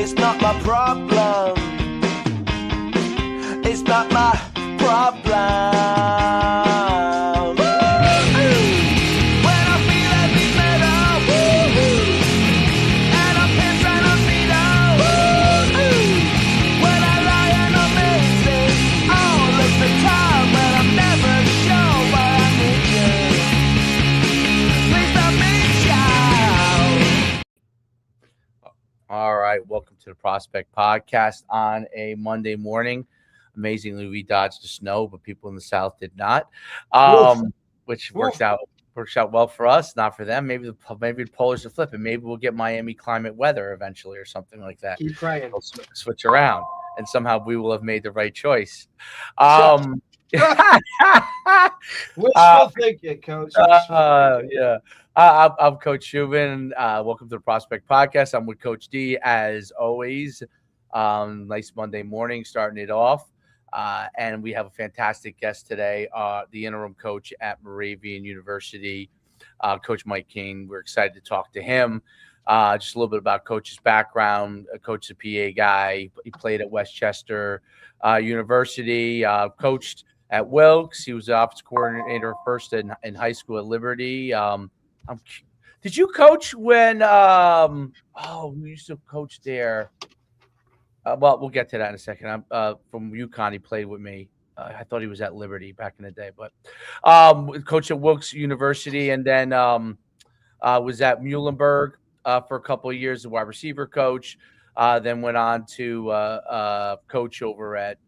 It's not my problem. It's not my problem. All right, welcome to the Prospect Podcast on a Monday morning. Amazingly, we dodged the snow, but people in the South did not, which works out well for us, not for them. Maybe the polars are flipping. Maybe we'll get Miami climate weather eventually, or something like that. Keep praying. We'll switch around, and somehow we will have made the right choice. Wishful thinking, Coach. Yeah. I'm Coach Shubin. Welcome to the Prospect Podcast. I'm with Coach D, as always. Nice Monday morning, starting it off. And we have a fantastic guest today, the interim coach at Moravian University, Coach Mike Kane. We're excited to talk to him. Just a little bit about Coach's background. Coach is a PA guy. He played at Westchester University, coached at Wilkes. He was the offensive coordinator first in high school at Liberty. Did you coach when we used to coach there? Well, we'll get to that in a second. I'm from UConn. He played with me. I thought he was at Liberty back in the day, but coach at Wilkes University, and then was at Muhlenberg for a couple of years, a wide receiver coach. Then went on to coach over at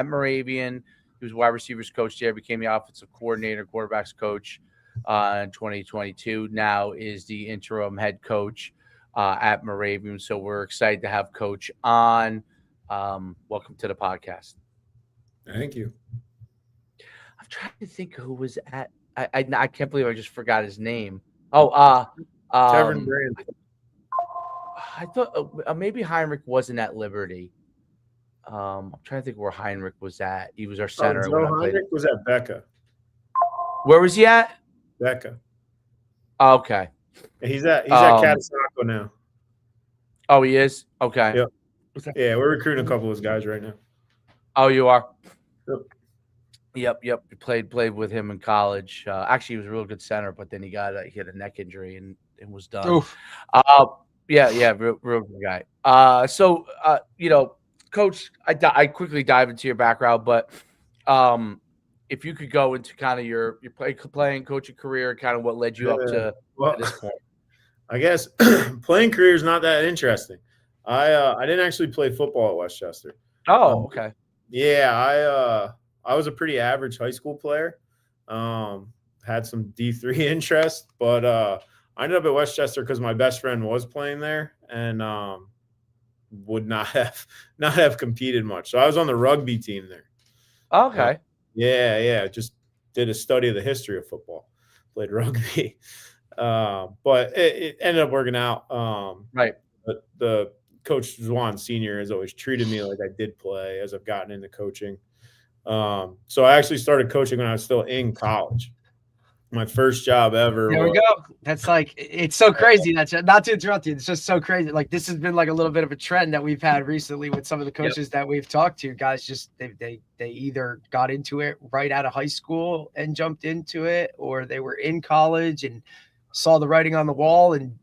Moravian. He was wide receivers coach there, became the offensive coordinator, quarterbacks coach in 2022. Now is the interim head coach at Moravian. So we're excited to have Coach on. Welcome to the podcast. Thank you. I'm trying to think who was at. I can't believe I just forgot his name. Tevin Brand. I thought maybe Heinrich wasn't at Liberty. I'm trying to think where Heinrich was at. He was our center. Heinrich was at Becca. Where was he at? Becca. Okay. He's at Catasauqua now. Oh, he is? Okay. Yep. Yeah, we're recruiting a couple of those guys right now. Oh, you are? Yep. Yep. Played with him in college. Actually, he was a real good center, but then he had a neck injury and was done. Oof. Real good guy. So Coach, I quickly dive into your background, but if you could go into kind of your playing coaching career, kind of what led you up to this point. I guess playing career is not that interesting. I didn't actually play football at Westchester. Oh, okay. Yeah, I was a pretty average high school player. Had some D3 interest, but I ended up at Westchester because my best friend was playing there and would not have competed much. So I was on the rugby team there. Okay. Yeah. Just did a study of the history of football. Played rugby. But it ended up working out. Right. But the Coach Zwan Sr. has always treated me like I did play as I've gotten into coaching. So I actually started coaching when I was still in college. My first job ever. There we go. That's like, it's so crazy. That's not to interrupt you. It's just so crazy. Like, this has been like a little bit of a trend that we've had recently with some of the coaches that we've talked to. Guys, just they either got into it right out of high school and jumped into it, or they were in college and saw the writing on the wall and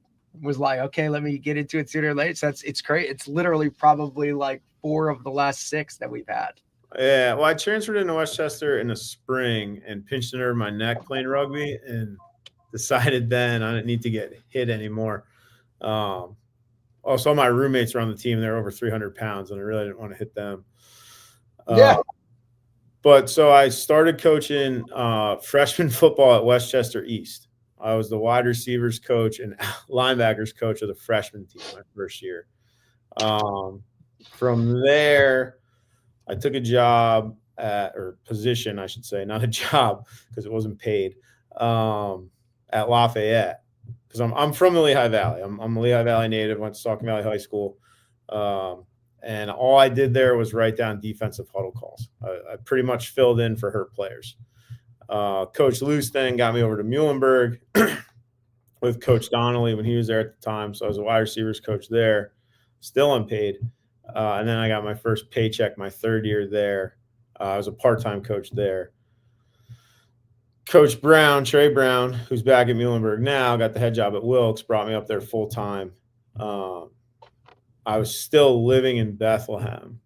was like, okay, let me get into it sooner or later. So it's great. It's literally probably like 4 of the last 6 that we've had. Yeah, well, I transferred into Westchester in the spring and pinched a nerve in my neck playing rugby and decided then I didn't need to get hit anymore. Also, my roommates were on the team. They're over 300 pounds, and I really didn't want to hit them. But so I started coaching freshman football at Westchester East. I was the wide receivers coach and linebackers coach of the freshman team my first year. From there, I took a job or position, I should say, not a job because it wasn't paid, at Lafayette. Because I'm from the Lehigh Valley. I'm a Lehigh Valley native, went to Saucon Valley High School. And all I did there was write down defensive huddle calls. I pretty much filled in for her players. Coach Luce then got me over to Muhlenberg with Coach Donnelly when he was there at the time. So I was a wide receivers coach there. still unpaid. And then I got my first paycheck my third year there. I was a part-time coach there. Coach Brown, Trey Brown, who's back at Muhlenberg now, got the head job at Wilkes, brought me up there full-time. I was still living in Bethlehem,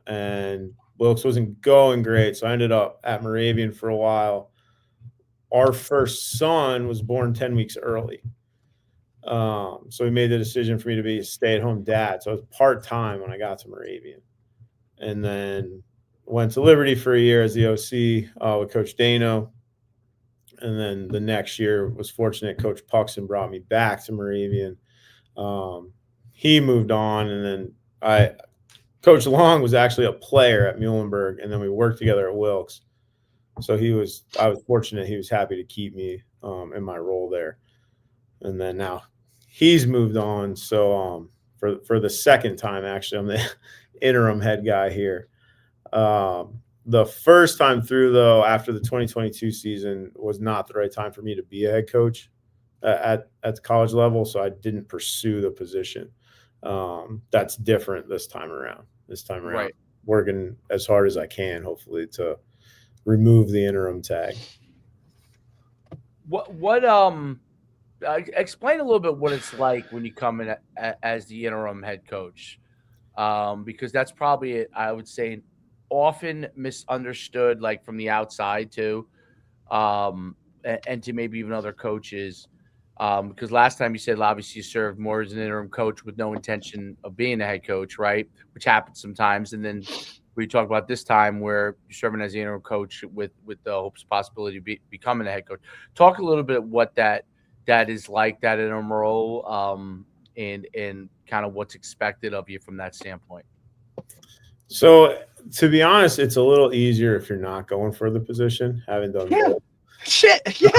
and Wilkes wasn't going great, so I ended up at Moravian for a while. Our first son was born 10 weeks early. So we made the decision for me to be a stay-at-home dad. So I was part-time when I got to Moravian. And then went to Liberty for a year as the OC with Coach Dano. And then the next year was fortunate. Coach Puxon brought me back to Moravian. He moved on, and then Coach Long was actually a player at Muhlenberg, and then we worked together at Wilkes. So I was fortunate. He was happy to keep me in my role there. And then now he's moved on. So for the second time, actually, I'm the interim head guy here. The first time through, though, after the 2022 season was not the right time for me to be a head coach at the college level. So I didn't pursue the position. That's different this time around. Right. Working as hard as I can, hopefully, to remove the interim tag. Explain a little bit what it's like when you come in as the interim head coach, because that's probably, I would say, often misunderstood, like from the outside too, and to maybe even other coaches. Because last time you said obviously you served more as an interim coach with no intention of being a head coach, right? Which happens sometimes. And then we talk about this time where you're serving as the interim coach with the hopes possibility of becoming a head coach. Talk a little bit what that is like, that interim role, and kind of what's expected of you from that standpoint. So to be honest, it's a little easier if you're not going for the position, having done both. Shit. Yeah.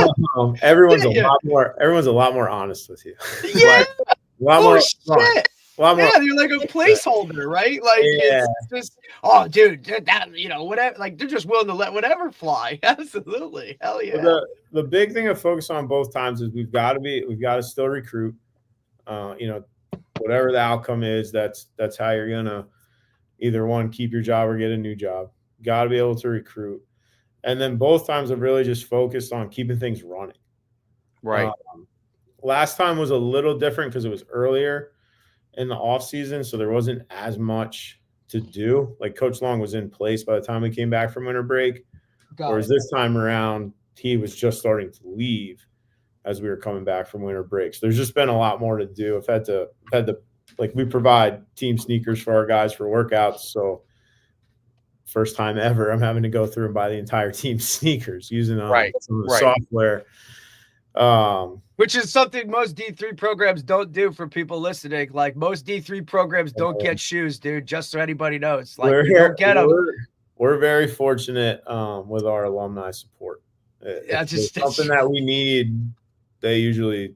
Everyone's a lot more honest with you. Yeah. A lot more. Shit. You're like a placeholder, right? Like it's just, oh, dude, that, whatever. Like they're just willing to let whatever fly. Absolutely, hell yeah. The big thing to focus on both times is we've got to still recruit. Whatever the outcome is, that's how you're gonna either one, keep your job or get a new job. Got to be able to recruit. And then both times I've really just focused on keeping things running. Right. Last time was a little different because it was earlier in the off season, so there wasn't as much to do. Like Coach Long was in place by the time we came back from winter break. Whereas this time around, he was just starting to leave as we were coming back from winter break. So there's just been a lot more to do. I've had to like, we provide team sneakers for our guys for workouts. So first time ever, I'm having to go through and buy the entire team sneakers using some of the software. Which is something most D3 programs don't do, for people listening. Like most D3 programs don't get shoes, dude, just so anybody knows. Like you don't get them. We're very fortunate with our alumni support. It's something that we need. They usually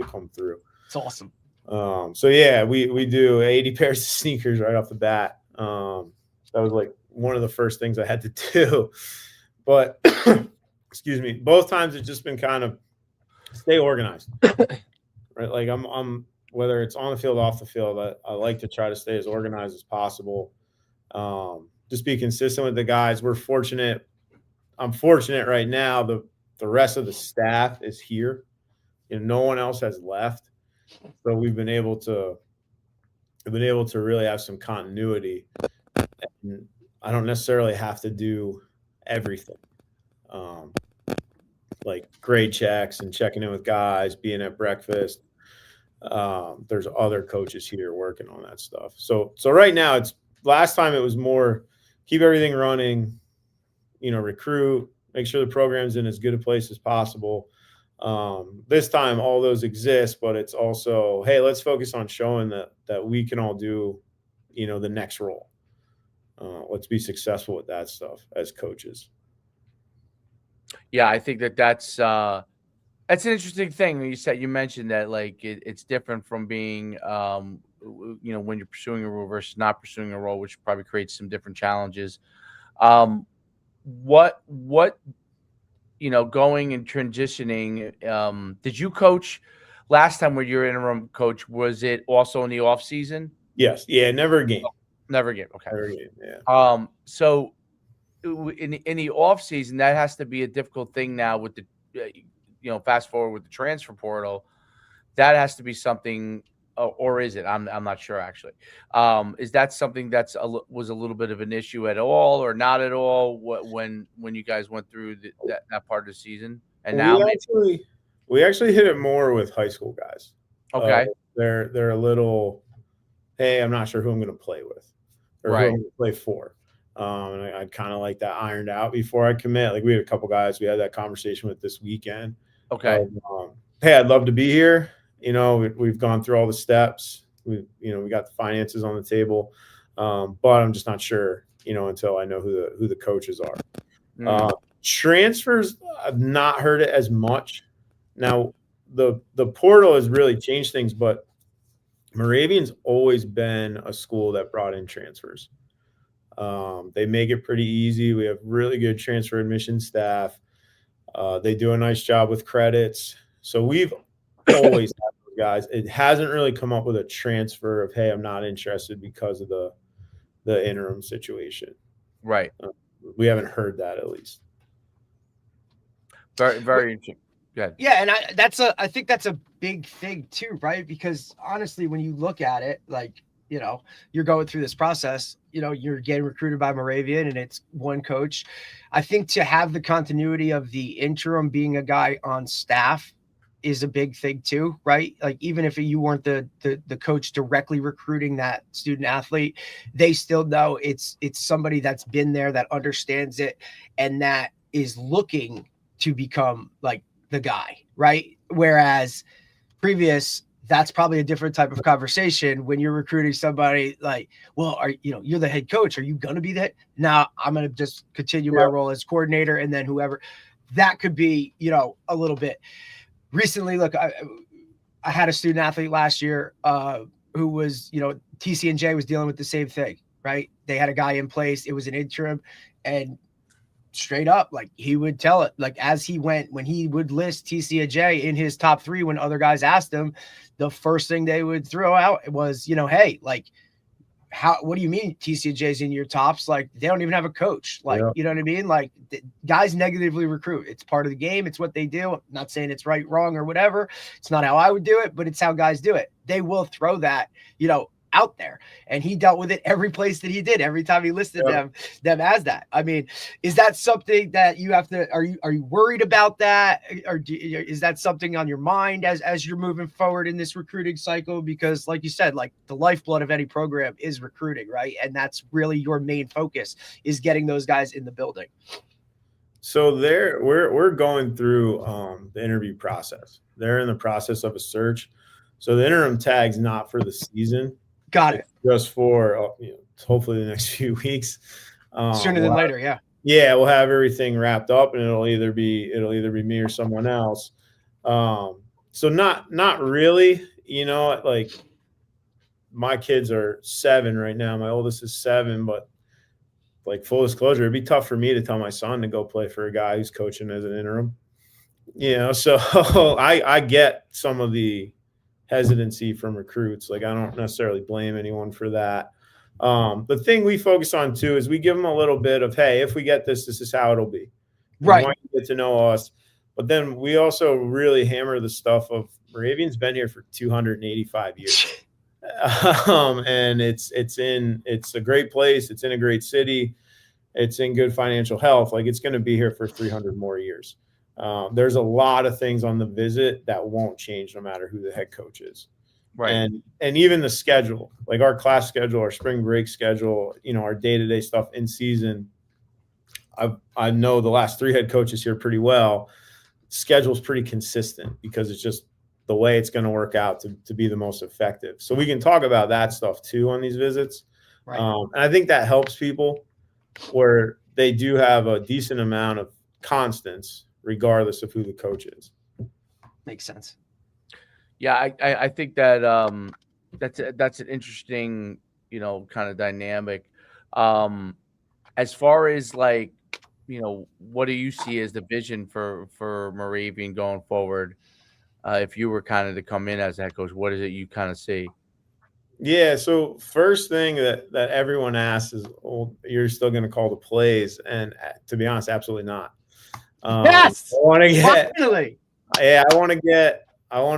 come through. It's awesome. So yeah, we do 80 pairs of sneakers right off the bat. That was like one of the first things I had to do. But excuse me, both times it's just been kind of stay organized. Right? Like I'm whether it's on the field, off the field, I like to try to stay as organized as possible. Just be consistent with the guys. We're fortunate. I'm fortunate right now. The rest of the staff is here. No one else has left. So we've been able to really have some continuity. And I don't necessarily have to do everything. Like grade checks and checking in with guys, being at breakfast. There's other coaches here working on that stuff. So right now last time it was more keep everything running, recruit, make sure the program's in as good a place as possible. This time all those exist, but it's also, hey, let's focus on showing that we can all do, the next role. Let's be successful with that stuff as coaches. Yeah, I think that's an interesting thing. You mentioned that like it's different from being when you're pursuing a role versus not pursuing a role, which probably creates some different challenges. What going and transitioning, did you coach last time when you were interim coach? Was it also in the off season? Yes. Yeah. Never a game. Never again. Okay. Never a game. Yeah. So in the off season, that has to be a difficult thing now with the, fast forward with the transfer portal. That has to be something, or is it? I'm not sure actually. Is that something that's was a little bit of an issue at all, or not at all? When you guys went through that part of the season, and now we actually hit it more with high school guys. Okay. They're a little, hey, I'm not sure who I'm going to play with, or Right. who I'm going to play for. And I'd kind of like that ironed out before I commit. Like we had a couple guys we had that conversation with this weekend. Okay. Hey, I'd love to be here. We've gone through all the steps. We got the finances on the table, but I'm just not sure, until I know who the coaches are. Transfers, I've not heard it as much. Now, the portal has really changed things, but Moravian's always been a school that brought in transfers. They make it pretty easy. We have really good transfer admission staff. They do a nice job with credits. So we've always had those guys. It hasn't really come up with a transfer of, hey, I'm not interested because of the interim situation. Right. We haven't heard that, at least. Very, very interesting. Good. Yeah, and I think that's a big thing too, right? Because honestly, when you look at it, like, you're going through this process, you're getting recruited by Moravian and it's one coach. I think to have the continuity of the interim being a guy on staff is a big thing too, right? Like even if you weren't the coach directly recruiting that student athlete, they still know it's somebody that's been there, that understands it, and that is looking to become like the guy, right? Whereas previous, that's probably a different type of conversation when you're recruiting somebody like, well, you're the head coach. Are you going to be the head? No, I'm going to just continue my role as coordinator. And then whoever that could be, a little bit recently. Look, I had a student athlete last year who was, TC&J was dealing with the same thing, right? They had a guy in place. It was an interim, and straight up, like he would tell it, like as he went, when he would list TC&J in his top 3, when other guys asked him, the first thing they would throw out was, hey, like, what do you mean TC&J's in your tops? Like they don't even have a coach. Like, you know what I mean? Like guys negatively recruit. It's part of the game. It's what they do. I'm not saying it's right, wrong, or whatever. It's not how I would do it, but it's how guys do it. They will throw that, out there, and he dealt with it every place that he did, every time he listed them as that. I mean, is that something that you have to, are you worried about that, or is that something on your mind as you're moving forward in this recruiting cycle? Because like you said, like the lifeblood of any program is recruiting, right? And that's really your main focus, is getting those guys in the building. So we're going through the interview process. They're in the process of a search. So the interim tag's not for the season. Got it. Just for hopefully the next few weeks. Sooner than later, yeah. Yeah, we'll have everything wrapped up, and it'll either be me or someone else. So not really. Like my kids are 7 right now. My oldest is 7, but like full disclosure, it'd be tough for me to tell my son to go play for a guy who's coaching as an interim. So I get some of the hesitancy from recruits. Like I don't necessarily blame anyone for that. The thing we focus on too is we give them a little bit of, hey, if we get this is how it'll be. Right. We want you to get to know us. But then we also really hammer the stuff of Moravian's been here for 285 years. And it's a great place. It's in a great city. It's in good financial health. Like it's going to be here for 300 more years. There's a lot of things on the visit that won't change no matter who the head coach is. Right. And even the schedule, like our class schedule, our spring break schedule, our day-to-day stuff in season. I know the last 3 head coaches here pretty well. Schedule's pretty consistent because it's just the way it's going to work out to be the most effective. So we can talk about that stuff too on these visits. Right. And I think that helps people where they do have a decent amount of constants regardless of who the coach is. Makes sense. Yeah, I think that that's an interesting, kind of dynamic. As far as like, what do you see as the vision for Moravian going forward? If you were kind of to come in as a head coach, what is it you kind of see? Yeah. So first thing that everyone asks is, "Oh, you're still going to call the plays?" And to be honest, absolutely not. I Yes, want to get, finally. yeah, I want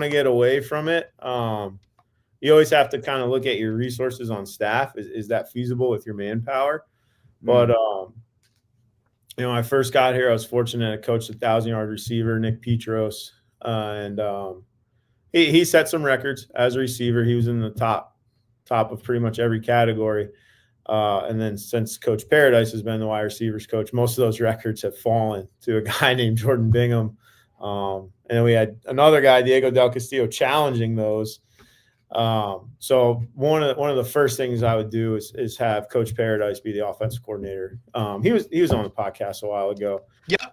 to get away from it. You always have to kind of look at your resources on staff. Is that feasible with your manpower? But I first got here, I was fortunate. I coached a 1,000-yard receiver, Nick Petros, and he set some records as a receiver. He was in the top of pretty much every category. And then since Coach Paradise has been the wide receivers coach, most of those records have fallen to a guy named Jordan Bingham. And then we had another guy, Diego Del Castillo, challenging those. So one of the first things I would do is have Coach Paradise be the offensive coordinator. He was on the podcast a while ago. Yeah.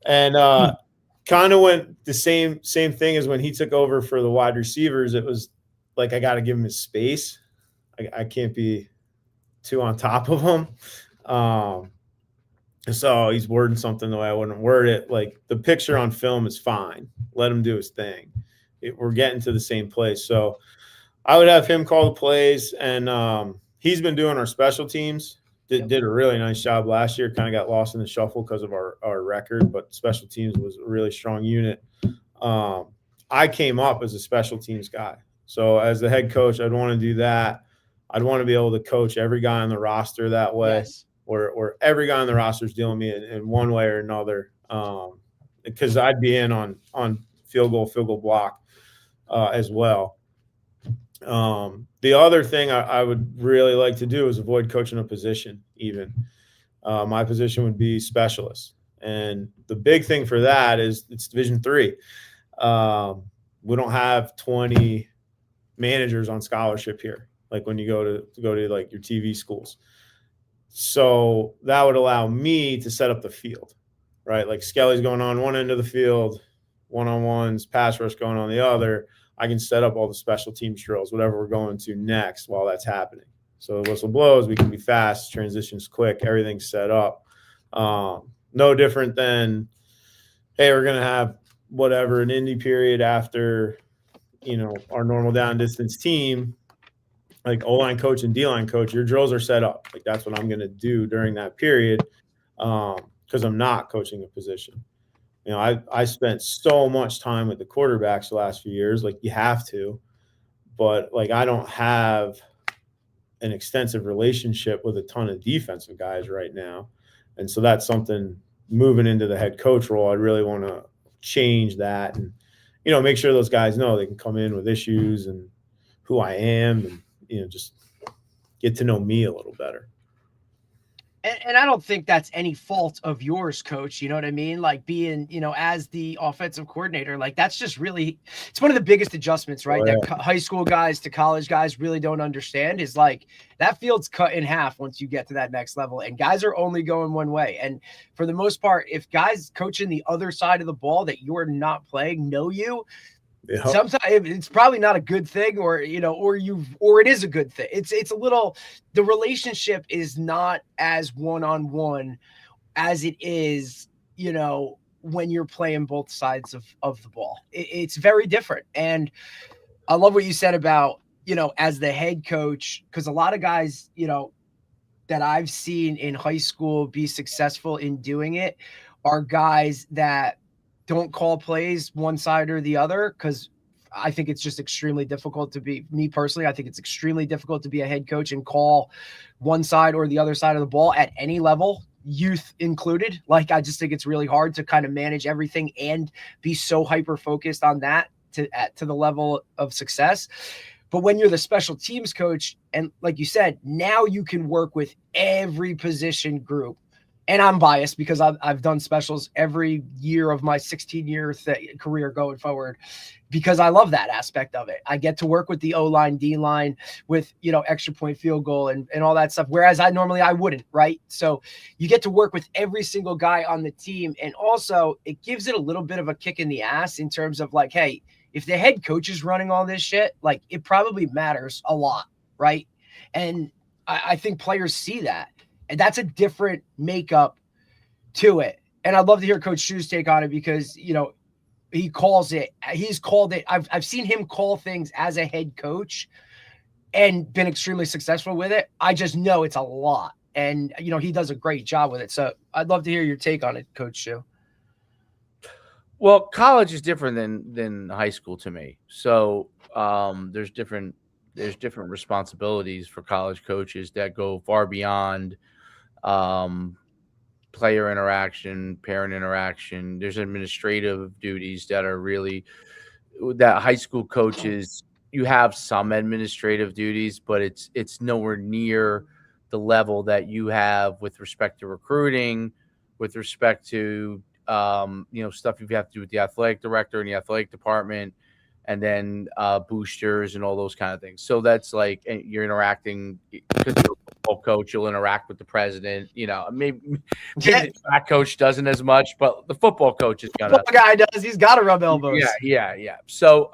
And kind of went the same thing as when he took over for the wide receivers. It was like, I got to give him his space. I can't be too on top of him. So he's wording something the way I wouldn't word it. Like, the picture on film is fine. Let him do his thing. We're getting to the same place. So I would have him call the plays, and he's been doing our special teams. Did a really nice job last year. Kind of got lost in the shuffle because of our record, but special teams was a really strong unit. I came up as a special teams guy. So as the head coach, I'd want to do that. I'd want to be able to coach every guy on the roster that way, Yes. where every guy on the roster is dealing with me in one way or another. Because I'd be in on field goal block as well. The other thing I would really like to do is avoid coaching a position even. My position would be specialist. And the big thing for that is it's Division III. We don't have 20 managers on scholarship here, like when you go to like your TV schools. So that would allow me to set up the field, right? Like Skelly's going on one end of the field, one-on-ones, pass rush going on the other. I can set up all the special teams drills, whatever we're going to next while that's happening. So the whistle blows, we can be fast, transitions quick, everything's set up. No different than, hey, we're going to have whatever, an indie period after, our normal down distance team, like O-line coach and D-line coach, your drills are set up. Like, that's what I'm going to do during that period because I'm not coaching a position. I spent so much time with the quarterbacks the last few years, like you have to, but like I don't have an extensive relationship with a ton of defensive guys right now. And so that's something moving into the head coach role. I really want to change that and, make sure those guys know they can come in with issues and who I am and, just get to know me a little better. And I don't think that's any fault of yours, coach. You know what I mean? Like being, as the offensive coordinator, like that's just really, it's one of the biggest adjustments, right? Oh, yeah. That high school guys to college guys really don't understand is like that field's cut in half once you get to that next level. And guys are only going one way. And for the most part, if guys coaching the other side of the ball that you're not playing know you, Yep. sometimes it's probably not a good thing, or it is a good thing. It's a little, the relationship is not as one-on-one as it is, when you're playing both sides of the ball. It's very different. And I love what you said about, as the head coach, because a lot of guys, that I've seen in high school be successful in doing it are guys that don't call plays one side or the other, because I think it's just extremely difficult to be, me personally, I think it's extremely difficult to be a head coach and call one side or the other side of the ball at any level, youth included. Like, I just think it's really hard to kind of manage everything and be so hyper-focused on that to the level of success. But when you're the special teams coach, and like you said, now you can work with every position group. And I'm biased because I've done specials every year of my 16-year career going forward, because I love that aspect of it. I get to work with the O-line, D-line, with, extra point field goal and all that stuff, whereas I wouldn't, right? So you get to work with every single guy on the team. And also it gives it a little bit of a kick in the ass in terms of like, hey, if the head coach is running all this shit, like it probably matters a lot, right? And I think players see that. And that's a different makeup to it. And I'd love to hear Coach Shu's take on it because, he calls it. He's called it. I've seen him call things as a head coach and been extremely successful with it. I just know it's a lot. And, he does a great job with it. So I'd love to hear your take on it, Coach Shu. Well, college is different than high school to me. So there's different responsibilities for college coaches that go far beyond player interaction, parent interaction. There's administrative duties that are really that high school coaches, you have some administrative duties, but it's nowhere near the level that you have with respect to recruiting, with respect to stuff you have to do with the athletic director and the athletic department, and then boosters and all those kind of things. So that's like you're interacting because you're a football coach, you'll interact with the president. Maybe the track coach doesn't as much, but the football coach is gonna. Football guy does. He's got to rub elbows. Yeah. So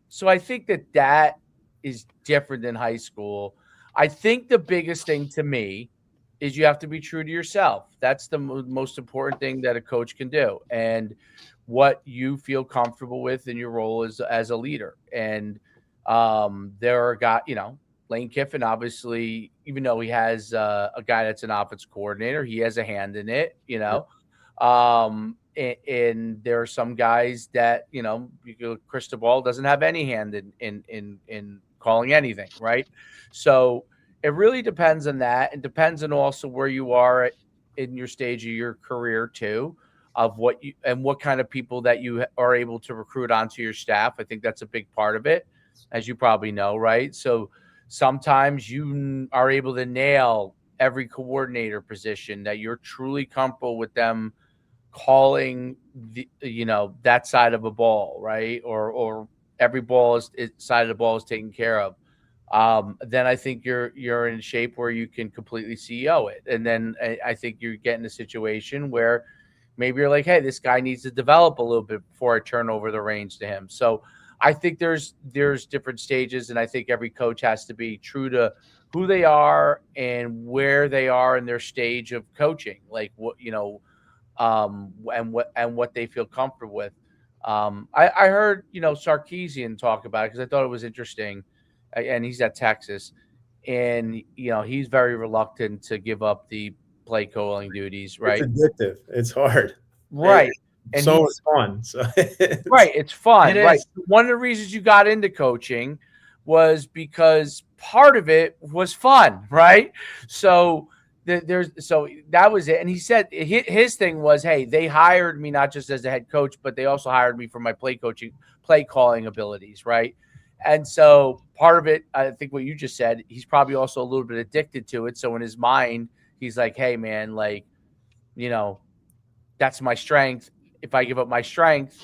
so I think that is different than high school. I think the biggest thing to me is you have to be true to yourself. That's the most important thing that a coach can do, and what you feel comfortable with in your role as a leader. And there are guys, Lane Kiffin, obviously, even though he has a guy that's an offense coordinator, he has a hand in it, and there are some guys that, Cristobal doesn't have any hand in calling anything, right? So it really depends on that. It depends on also where you are in your stage of your career too, of what kind of people that you are able to recruit onto your staff. I think that's a big part of it, as you probably know, right? So sometimes you are able to nail every coordinator position that you're truly comfortable with them calling that side of a ball, right? Or every side of the ball is taken care of. Then I think you're in shape where you can completely CEO it. And then I think you're getting a situation where maybe you're like, hey, this guy needs to develop a little bit before I turn over the reins to him. So I think there's different stages, and I think every coach has to be true to who they are and where they are in their stage of coaching, like what and what they feel comfortable with. I heard Sarkisian talk about it because I thought it was interesting, and he's at Texas, and he's very reluctant to give up the play calling duties. Right, it's addictive. It's hard. Right. And so it's fun. So right. It's fun. It right. is. One of the reasons you got into coaching was because part of it was fun. Right. So so that was it. And he said his thing was, hey, they hired me not just as a head coach, but they also hired me for my play calling abilities. Right. And so part of it, I think what you just said, he's probably also a little bit addicted to it. So in his mind, he's like, hey, man, like, that's my strength. If I give up my strength,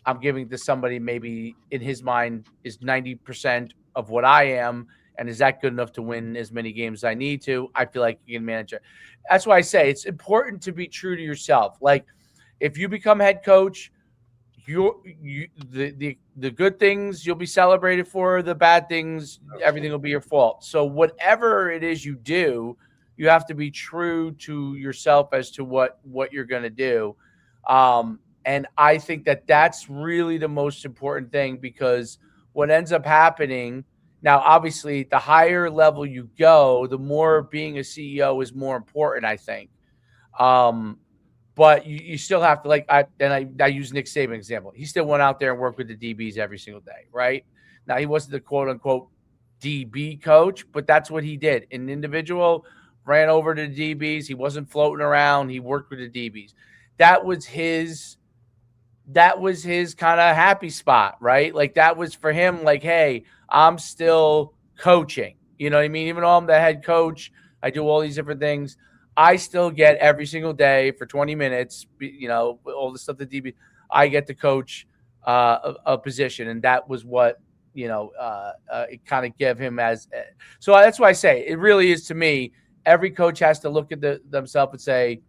I'm giving to somebody maybe in his mind is 90% of what I am. And is that good enough to win as many games as I need to? I feel like you can manage it. That's why I say it's important to be true to yourself. Like if you become head coach, the good things you'll be celebrated for, the bad things, everything will be your fault. So whatever it is you do, you have to be true to yourself as to what you're going to do. And I think that's really the most important thing, because what ends up happening now, obviously, the higher level you go, the more being a CEO is more important, I think. But you still have to, like, I use Nick Saban example. He still went out there and worked with the DBs every single day, right? Now, he wasn't the quote-unquote DB coach, but that's what he did. An individual ran over to the DBs. He wasn't floating around. He worked with the DBs. That was his kind of happy spot, right? Like that was for him, like, hey, I'm still coaching. You know what I mean? Even though I'm the head coach, I do all these different things. I still get every single day for 20 minutes, all the stuff that DB, I get to coach a position. And that was what, it kind of gave him as. So that's why I say it really is, to me, every coach has to look at themselves and say,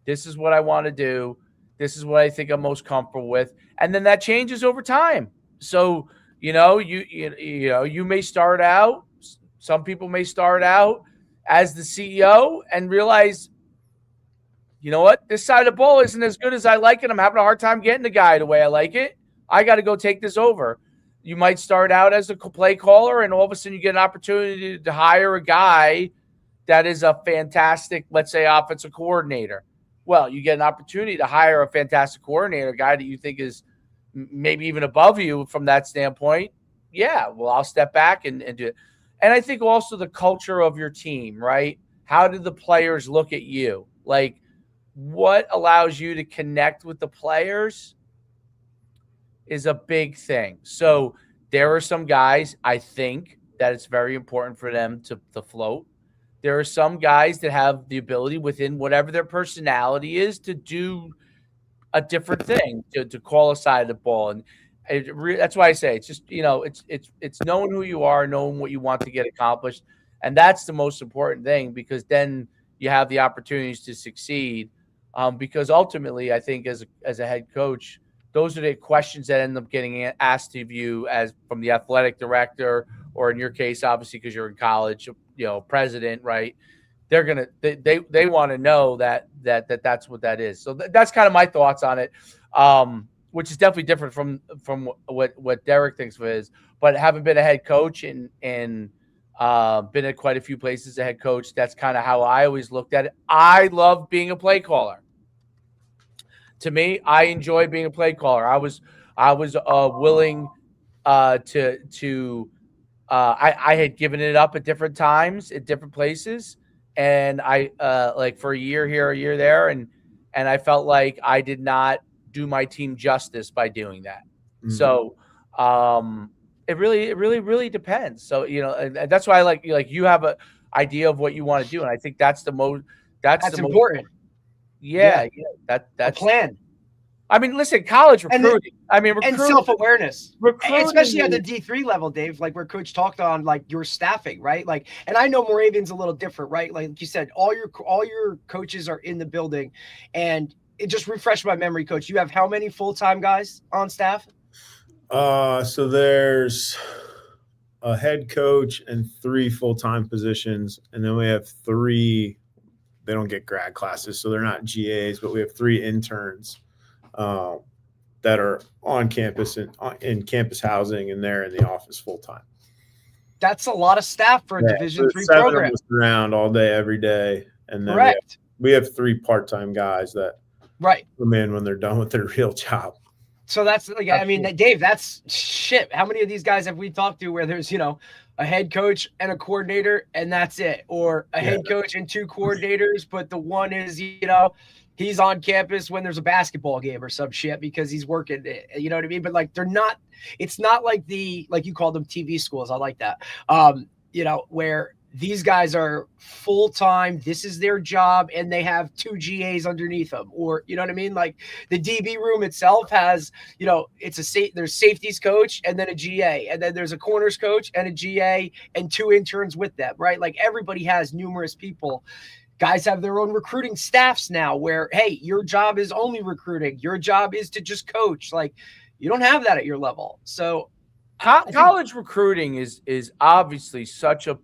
this is what I want to do. This is what I think I'm most comfortable with. And then that changes over time. So, you may start out, some people may start out as the CEO and realize, you know what, this side of the ball isn't as good as I like it. I'm having a hard time getting the guy the way I like it. I got to go take this over. you might start out as a play caller, and all of a sudden you get an opportunity to hire a guy that is a fantastic, let's say, offensive coordinator. Well, you get an opportunity to hire a fantastic coordinator, a guy that you think is maybe even above you from that standpoint. Yeah, well, I'll step back and do it. And I think also the culture of your team, right? How do the players look at you? Like, what allows you to connect with the players is a big thing. So there are some guys, I think, that it's very important for them to float. There are some guys that have the ability within whatever their personality is to do a different thing, to call a side of the ball. And that's why I say it's just, it's knowing who you are, knowing what you want to get accomplished. And that's the most important thing, because then you have the opportunities to succeed. Because ultimately, I think as a head coach, those are the questions that end up getting asked of you as from the athletic director, or in your case, obviously, because you're in college, president, right? They're gonna they want to know that's what that is. So that's kind of my thoughts on it, which is definitely different from what Derek thinks of it is. But having been a head coach and been at quite a few places as a head coach, that's kind of how I always looked at it. I love being a play caller. To me, I enjoy being a play caller. I was willing to. I had given it up at different times at different places, and I like for a year here, a year there, and I felt like I did not do my team justice by doing that. Mm-hmm. So it really depends. So and that's why I like you have an idea of what you want to do, and I think that's the most that's important. Yeah, that's a plan. I mean, listen, college recruiting. And self-awareness, recruiting, especially at the D3 level, Dave. Like where Coach talked on, like your staffing, right? Like, and I know Moravian's a little different, right? Like you said, all your coaches are in the building, and it just refreshed my memory, Coach. You have how many full-time guys on staff? So there's a head coach and 3 full-time positions, and then we have 3. They don't get grad classes, so they're not GAs, but we have 3 interns that are on campus and in campus housing, and they're in the office full time. That's a lot of staff for a Division III program. 7 of us around all day, every day, and then correct. We have 3 part-time guys that come in when they're done with their real job. So that's like, I mean, Dave, that's shit. How many of these guys have we talked to where there's, a head coach and a coordinator and that's it, or a head coach and 2 coordinators, but the one is, he's on campus when there's a basketball game or some shit because he's working, you know what I mean? But like, it's not like like you call them TV schools. I like that. Where these guys are full-time, this is their job, and they have 2 GAs underneath them, or, you know what I mean? Like the DB room itself has, there's safeties coach and then a GA, and then there's a corners coach and a GA and 2 interns with them, right? Like everybody has numerous people. Guys have their own recruiting staffs now where, hey, your job is only recruiting. Your job is to just coach. Like you don't have that at your level. So college recruiting is obviously such a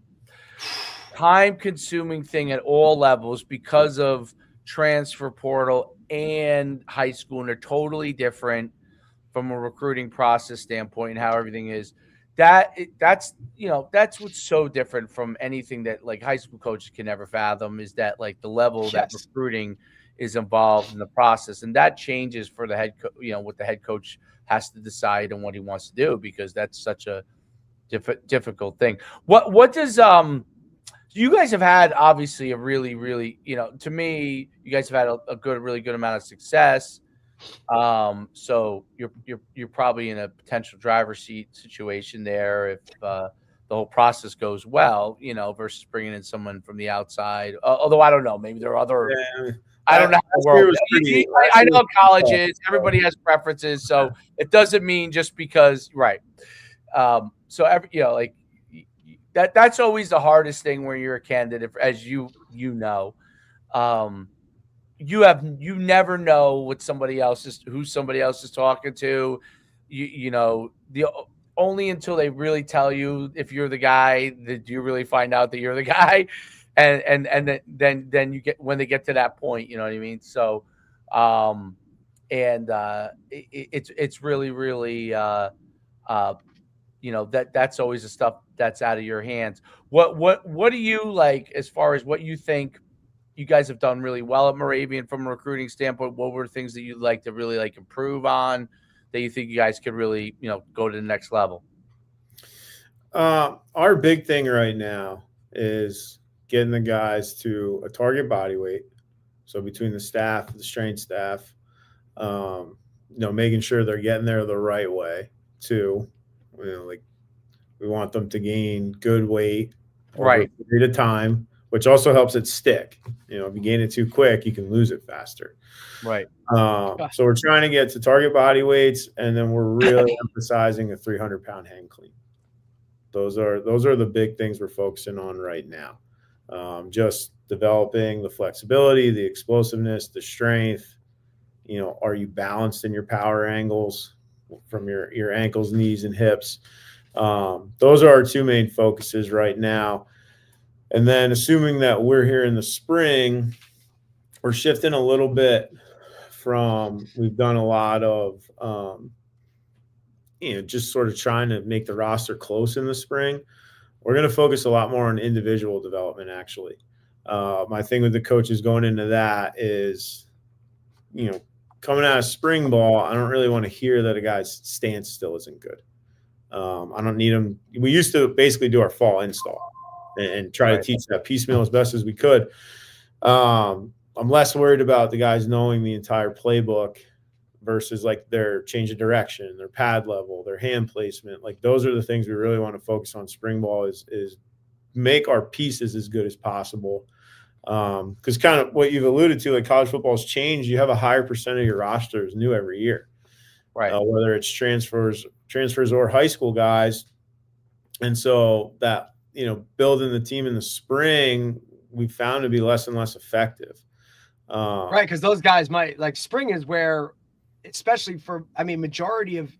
time-consuming thing at all levels because of transfer portal and high school, and they're totally different from a recruiting process standpoint and how everything is. That's what's so different from anything that like high school coaches can never fathom, is that like the level that recruiting is involved in the process, and that changes for the head what the head coach has to decide on what he wants to do, because that's such a difficult thing. What does you guys have had obviously a really, really, to me, you guys have had a really good amount of success. So you're probably in a potential driver's seat situation there if the whole process goes well, versus bringing in someone from the outside. Although I don't know, maybe there are other. Yeah. I don't know how the world. I know colleges, everybody has preferences, so it doesn't mean just because, right? So that's always the hardest thing when you're a candidate, as you know. You never know what who somebody else is talking to. The only until they really tell you if you're the guy that you really find out that you're the guy, and then you get, when they get to that point, you know what I mean. So, it's really that's always the stuff that's out of your hands. What do you like as far as what you think you guys have done really well at Moravian from a recruiting standpoint? What were things that you'd like to really improve on that you think you guys could really, go to the next level? Our big thing right now is getting the guys to a target body weight. So between the staff, the strength staff, making sure they're getting there the right way too. We want them to gain good weight over a period of time, which also helps it stick. If you gain it too quick, you can lose it faster. Right. So we're trying to get to target body weights, and then we're really emphasizing a 300-pound hang clean. Those are the big things we're focusing on right now. Just developing the flexibility, the explosiveness, the strength. Are you balanced in your power angles from your ankles, knees, and hips? Those are our two main focuses right now. And then assuming that we're here in the spring, we're shifting a little bit from, we've done a lot of, just sort of trying to make the roster close in the spring. We're going to focus a lot more on individual development, actually. My thing with the coaches going into that is, coming out of spring ball, I don't really want to hear that a guy's stance still isn't good. I don't need them. We used to basically do our fall install and try to teach that piecemeal as best as we could. I'm less worried about the guys knowing the entire playbook versus their change of direction, their pad level, their hand placement. Those are the things we really want to focus on spring ball is make our pieces as good as possible. Because kind of what you've alluded to, college football's changed. You have a higher percent of your rosters new every year, right? Whether it's transfers or high school guys. And so that, building the team in the spring, we found to be less and less effective. Right. Because those guys might spring is where, especially for, majority of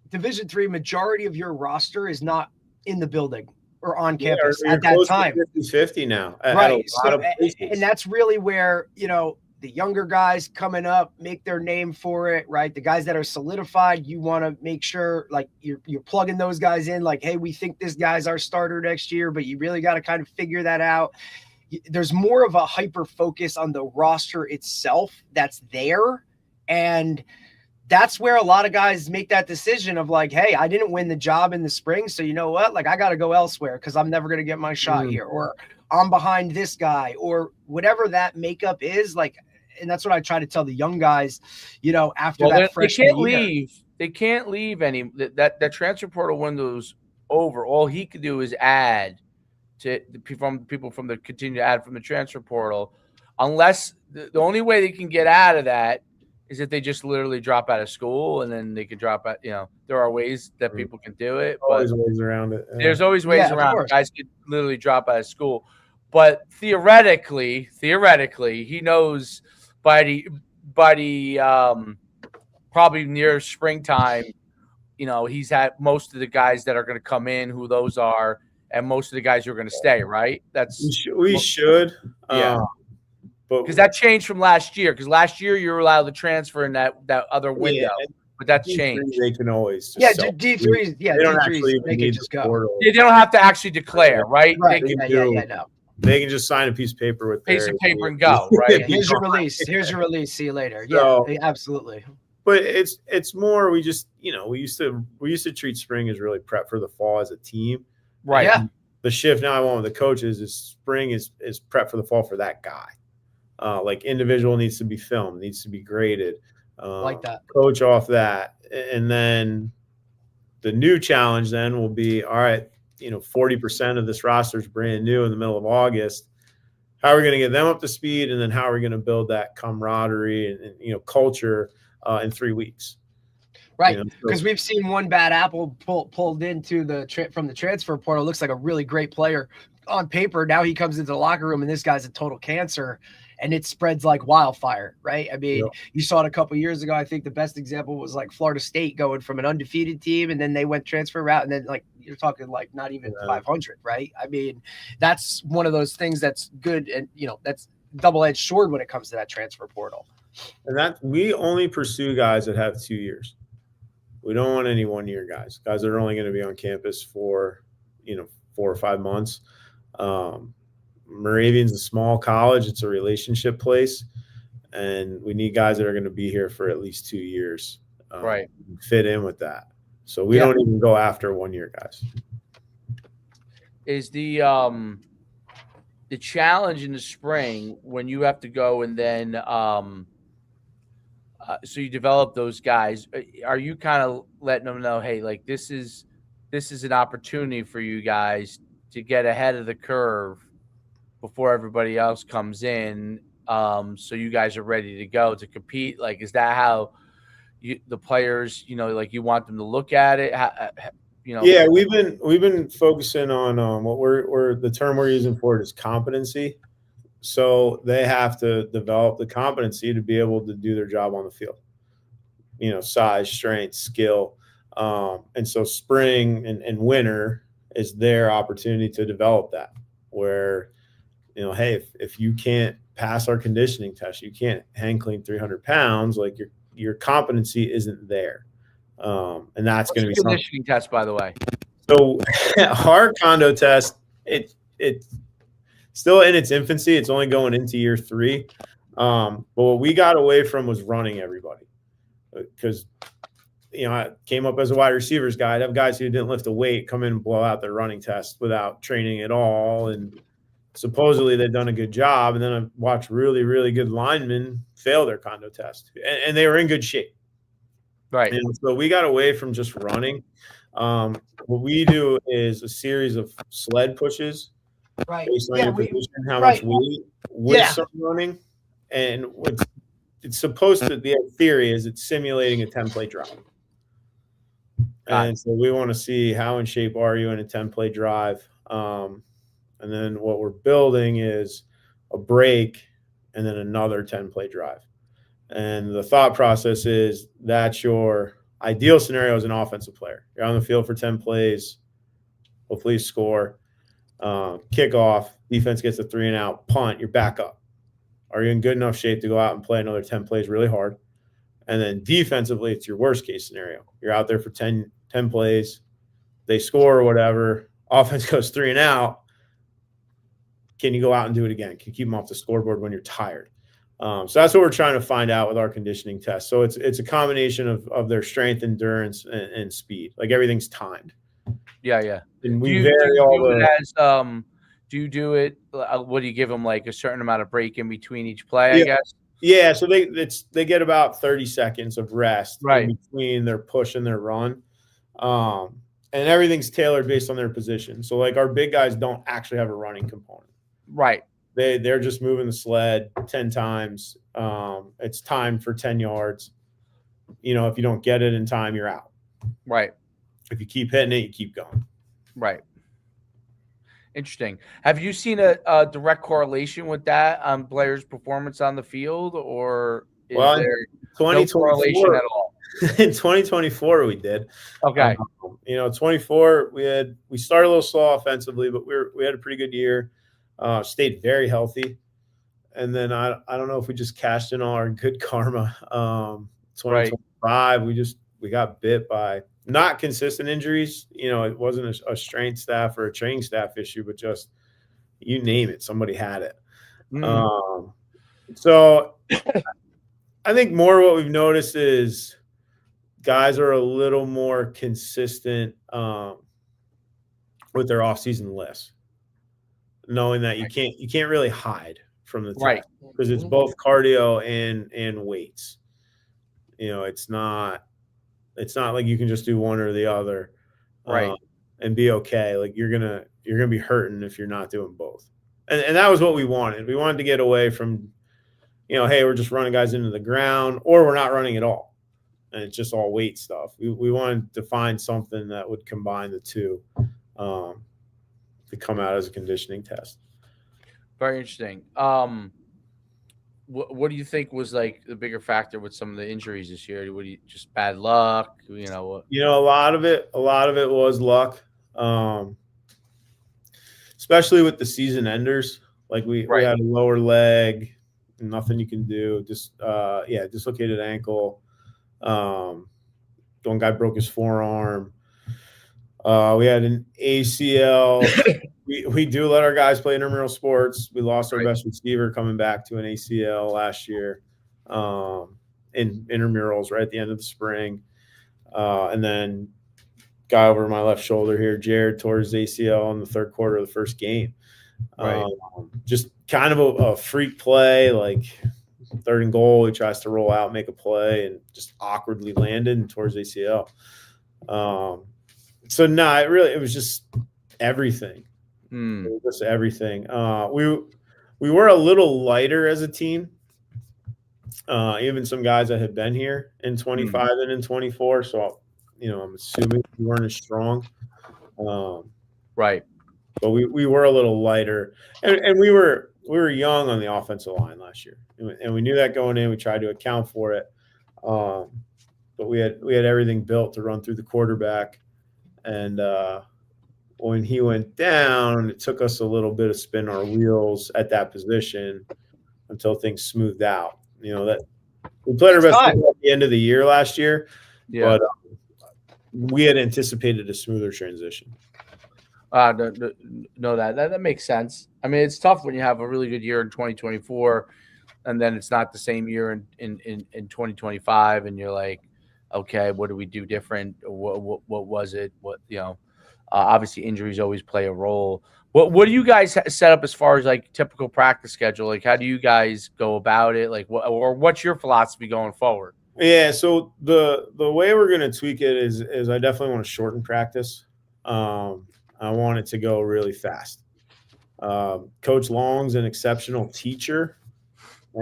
Division III, majority of your roster is not in the building or on campus at that time. 50-50 now. Right. And that's really where, the younger guys coming up make their name for it, right? The guys that are solidified, you want to make sure you're plugging those guys in, hey, we think this guy's our starter next year, but you really got to kind of figure that out. There's more of a hyper focus on the roster itself that's there. And that's where a lot of guys make that decision of hey, I didn't win the job in the spring. So you know what? I got to go elsewhere because I'm never going to get my shot here, or I'm behind this guy, or whatever that makeup is. And that's what I try to tell the young guys, after that freshman year. They can't leave any. That transfer portal window's over. All he could do is add to people from the continue to add from the transfer portal, unless the only way they can get out of that is if they just literally drop out of school, and then they can drop out. There are ways that people can do it. Always ways around it. Yeah. There's always ways around. Guys could literally drop out of school, but theoretically, he knows by the probably near springtime, he's had most of the guys that are going to come in, who those are, and most of the guys who are going to stay. Right? We should. Yeah. Because that changed from last year. Because last year you were allowed to transfer in that other window, but that's changed. They can always D3s. Yeah, they don't D3s, actually they can just go. They don't have to actually declare, right? Right. No. They can just sign a piece of paper with and go. Right. Here's your release. Here's your release. See you later. Yeah, absolutely. But it's more. We just we used to treat spring as really prep for the fall as a team. Right. Yeah. The shift now I want with the coaches is spring is prep for the fall for that guy. Individual needs to be filmed, needs to be graded. Like that. Coach off that. And then the new challenge then will be, all right, 40% of this roster is brand new in the middle of August. How are we going to get them up to speed? And then how are we going to build that camaraderie and culture in 3 weeks? Right. Because we've seen one bad apple pulled into from the transfer portal. Looks like a really great player on paper. Now he comes into the locker room and this guy's a total cancer. And it spreads like wildfire, right? You saw it a couple of years ago. I think the best example was Florida State going from an undefeated team, and then they went transfer route, and then you're talking not even 500, right? That's one of those things that's good, and that's double-edged sword when it comes to that transfer portal. And that we only pursue guys that have 2 years. We don't want any 1 year guys that are only going to be on campus for, 4 or 5 months. Moravian's a small college. It's a relationship place. And we need guys that are going to be here for at least 2 years. Right. Fit in with that. So we don't even go after 1 year guys. Is the challenge in the spring when you have to go and then so you develop those guys, are you kind of letting them know, hey, like this is an opportunity for you guys to get ahead of the curve before everybody else comes in, so you guys are ready to go to compete? Like, is that how the players, like you want them to look at it? Yeah, we've been focusing on what we're the term we're using for it is competency. So they have to develop the competency to be able to do their job on the field. Size, strength, skill. And so spring and winter is their opportunity to develop that, where, hey, if you can't pass our conditioning test, you can't hang clean 300 pounds, like your competency isn't there. And that's going to be conditioning test, by the way. So our condo test, it's still in its infancy. It's only going into year 3. But what we got away from was running everybody, because I came up as a wide receivers guy. I'd have guys who didn't lift a weight come in and blow out their running test without training at all, and supposedly they've done a good job. And then I've watched really, really good linemen fail their condo test, and they were in good shape. Right. And so we got away from just running. What we do is a series of sled pushes, Right. based on your position, how much weight, with some running. And it's supposed to be, a theory is it's simulating a 10-play drive. And so we want to see how in shape are you in a 10-play drive. And then what we're building is a break and then another 10-play drive. And the thought process is that's your ideal scenario as an offensive player. You're on the field for 10 plays, hopefully you score, kickoff, defense gets a 3 and out, punt, you're back up. Are you in good enough shape to go out and play another 10 plays really hard? And then defensively, it's your worst case scenario. You're out there for 10 plays, they score or whatever, offense goes 3 and out. Can you go out and do it again? Can you keep them off the scoreboard when you're tired? So that's what we're trying to find out with our conditioning test. So it's a combination of their strength, endurance, and speed. Like everything's timed. Yeah. And we vary all the. Do you do it? What do you give them, like a certain amount of break in between each play? I guess. Yeah. So they get about 30 seconds of rest in between their push and their run, and everything's tailored based on their position. So like our big guys don't actually have a running component. Right. They're just moving the sled 10 times. It's timed for 10 yards. If you don't get it in time, you're out. Right. If you keep hitting it, you keep going. Right. Interesting. Have you seen a direct correlation with that on players' performance on the field, or is there no correlation at all? In 2024, we did. Okay. 24, we started a little slow offensively, but we had a pretty good year. Stayed very healthy, and then I don't know if we just cashed in all our good karma. 2025, we got bit by not consistent injuries. It wasn't a strength staff or a training staff issue, but just you name it, somebody had it. So I think more what we've noticed is guys are a little more consistent with their off-season lists, knowing that you can't really hide from the test, because it's both cardio and weights. It's not like you can just do one or the other, and be okay. Like you're gonna be hurting if you're not doing both. And that was what we wanted. We wanted to get away from, hey, we're just running guys into the ground, or we're not running at all, and it's just all weight stuff. We wanted to find something that would combine the two, to come out as a conditioning test. Very interesting. What do you think was like the bigger factor with some of the injuries this year? Just bad luck? A lot of it was luck, especially with the season enders. Like we had a lower leg, nothing you can do. Just dislocated ankle. one guy broke his forearm. We had an ACL. we do let our guys play intramural sports. We lost our best receiver coming back to an ACL last year in intramurals right at the end of the spring. And then guy over my left shoulder here, Jared, tore his ACL in the third quarter of the first game. Just kind of a freak play, like third and goal. He tries to roll out, make a play, and just awkwardly landed and tore his ACL. So no, it was just everything. It was just everything. We were a little lighter as a team. Even some guys that had been here in 25 and in 24. So, I'm assuming we weren't as strong. Right. But we were a little lighter, and we were young on the offensive line last year, and we knew that going in. We tried to account for it, but we had everything built to run through the quarterback, and when he went down, it took us a little bit of spin our wheels at that position until things smoothed out. That we played our best football at the end of the year last year, but we had anticipated a smoother transition. No, that makes sense. I mean, it's tough when you have a really good year in 2024, and then it's not the same year in 2025, and you're like, okay, what do we do different? What was it? Obviously injuries always play a role. What do you guys set up as far as like typical practice schedule? Like, how do you guys go about it? Like, what's your philosophy going forward? Yeah, so the way we're going to tweak it is I definitely want to shorten practice. I want it to go really fast. Coach Long's an exceptional teacher,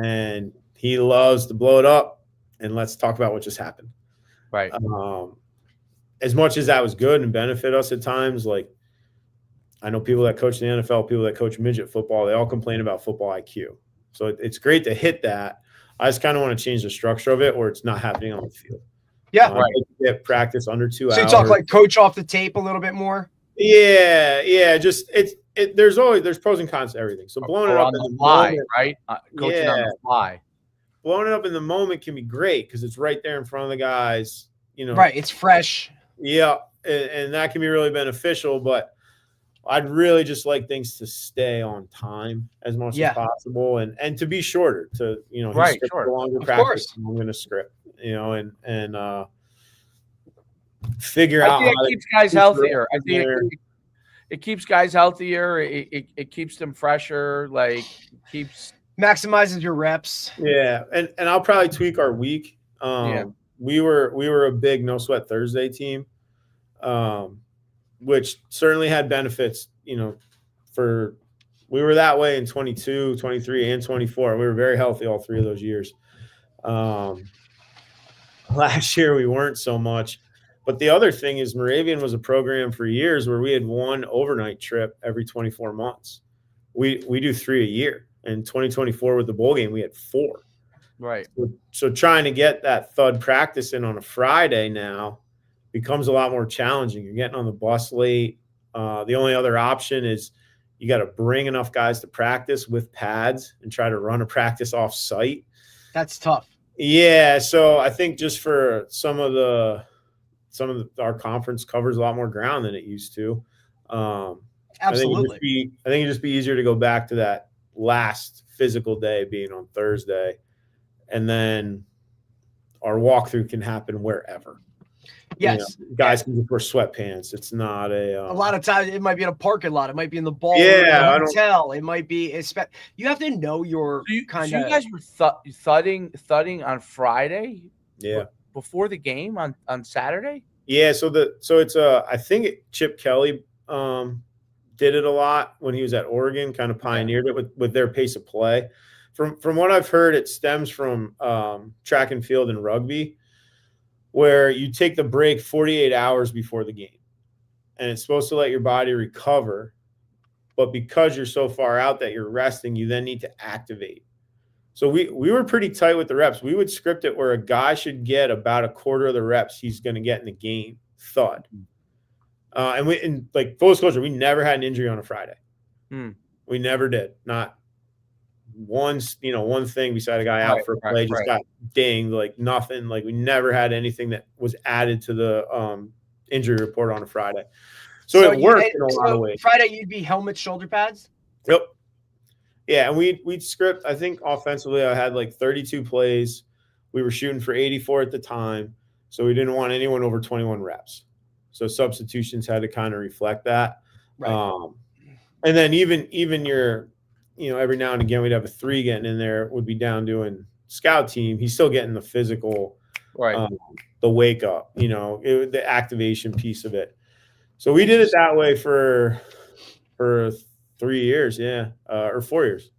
and he loves to blow it up, and let's talk about what just happened. Right. As much as that was good and benefit us at times, like I know people that coach the NFL, people that coach midget football, they all complain about football IQ. So it's great to hit that. I just kind of want to change the structure of it where it's not happening on the field. Yeah. Right. Get practice under 2 hours. So you talk like coach off the tape a little bit more? Yeah. Just there's pros and cons to everything. So blowing it up on in the fly, moment, right? Coaching on the fly. Blowing it up in the moment can be great because it's right there in front of the guys. Right. It's fresh. Yeah, and that can be really beneficial, but I'd really just like things to stay on time as much as possible and to be shorter, to right, sure. Longer of practice. Course. I'm going to script, and figure out. It keeps guys healthier. I think it keeps guys healthier. It keeps them fresher. Like keeps maximizes your reps. Yeah, and I'll probably tweak our week. We were a big no sweat Thursday team, which certainly had benefits, we were that way in 22, 23, and 24. We were very healthy all 3 of those years. Last year we weren't so much. But the other thing is Moravian was a program for years where we had 1 overnight trip every 24 months. We do 3 a year. In 2024 with the bowl game, we had 4. Right. So trying to get that thud practice in on a Friday now becomes a lot more challenging. You're getting on the bus late. The only other option is you got to bring enough guys to practice with pads and try to run a practice off site. That's tough. Yeah. So I think just for our conference covers a lot more ground than it used to. Absolutely. I think it'd just be easier to go back to that last physical day being on Thursday. And then our walkthrough can happen wherever. Yes. Guys can just wear sweatpants. It's not a lot of times it might be in a parking lot. It might be in the ball hotel. It might be you have to know your kind of. So you guys were thudding on Friday? Yeah. Before the game on Saturday? Yeah, so it's I think Chip Kelly did it a lot when he was at Oregon, kind of pioneered it with their pace of play. From what I've heard, it stems from track and field and rugby, where you take the break 48 hours before the game. And it's supposed to let your body recover. But because you're so far out that you're resting, you then need to activate. So we were pretty tight with the reps. We would script it where a guy should get about a quarter of the reps he's going to get in the game, thud. And like full disclosure, we never had an injury on a Friday. We never did. Not one thing beside a guy out for a play just got dinged, like nothing. Like we never had anything that was added to the injury report on a Friday. So it worked in a lot of ways. Friday, you'd be helmet, shoulder pads? Yep. Yeah, and we'd script, I think offensively I had like 32 plays. We were shooting for 84 at the time. So we didn't want anyone over 21 reps. So substitutions had to kind of reflect that. Right. And then even your, every now and again we'd have a 3 getting in there, would be down doing scout team. He's still getting the physical, right? The wake up, the activation piece of it. So we did it that way for 3 years, or 4 years.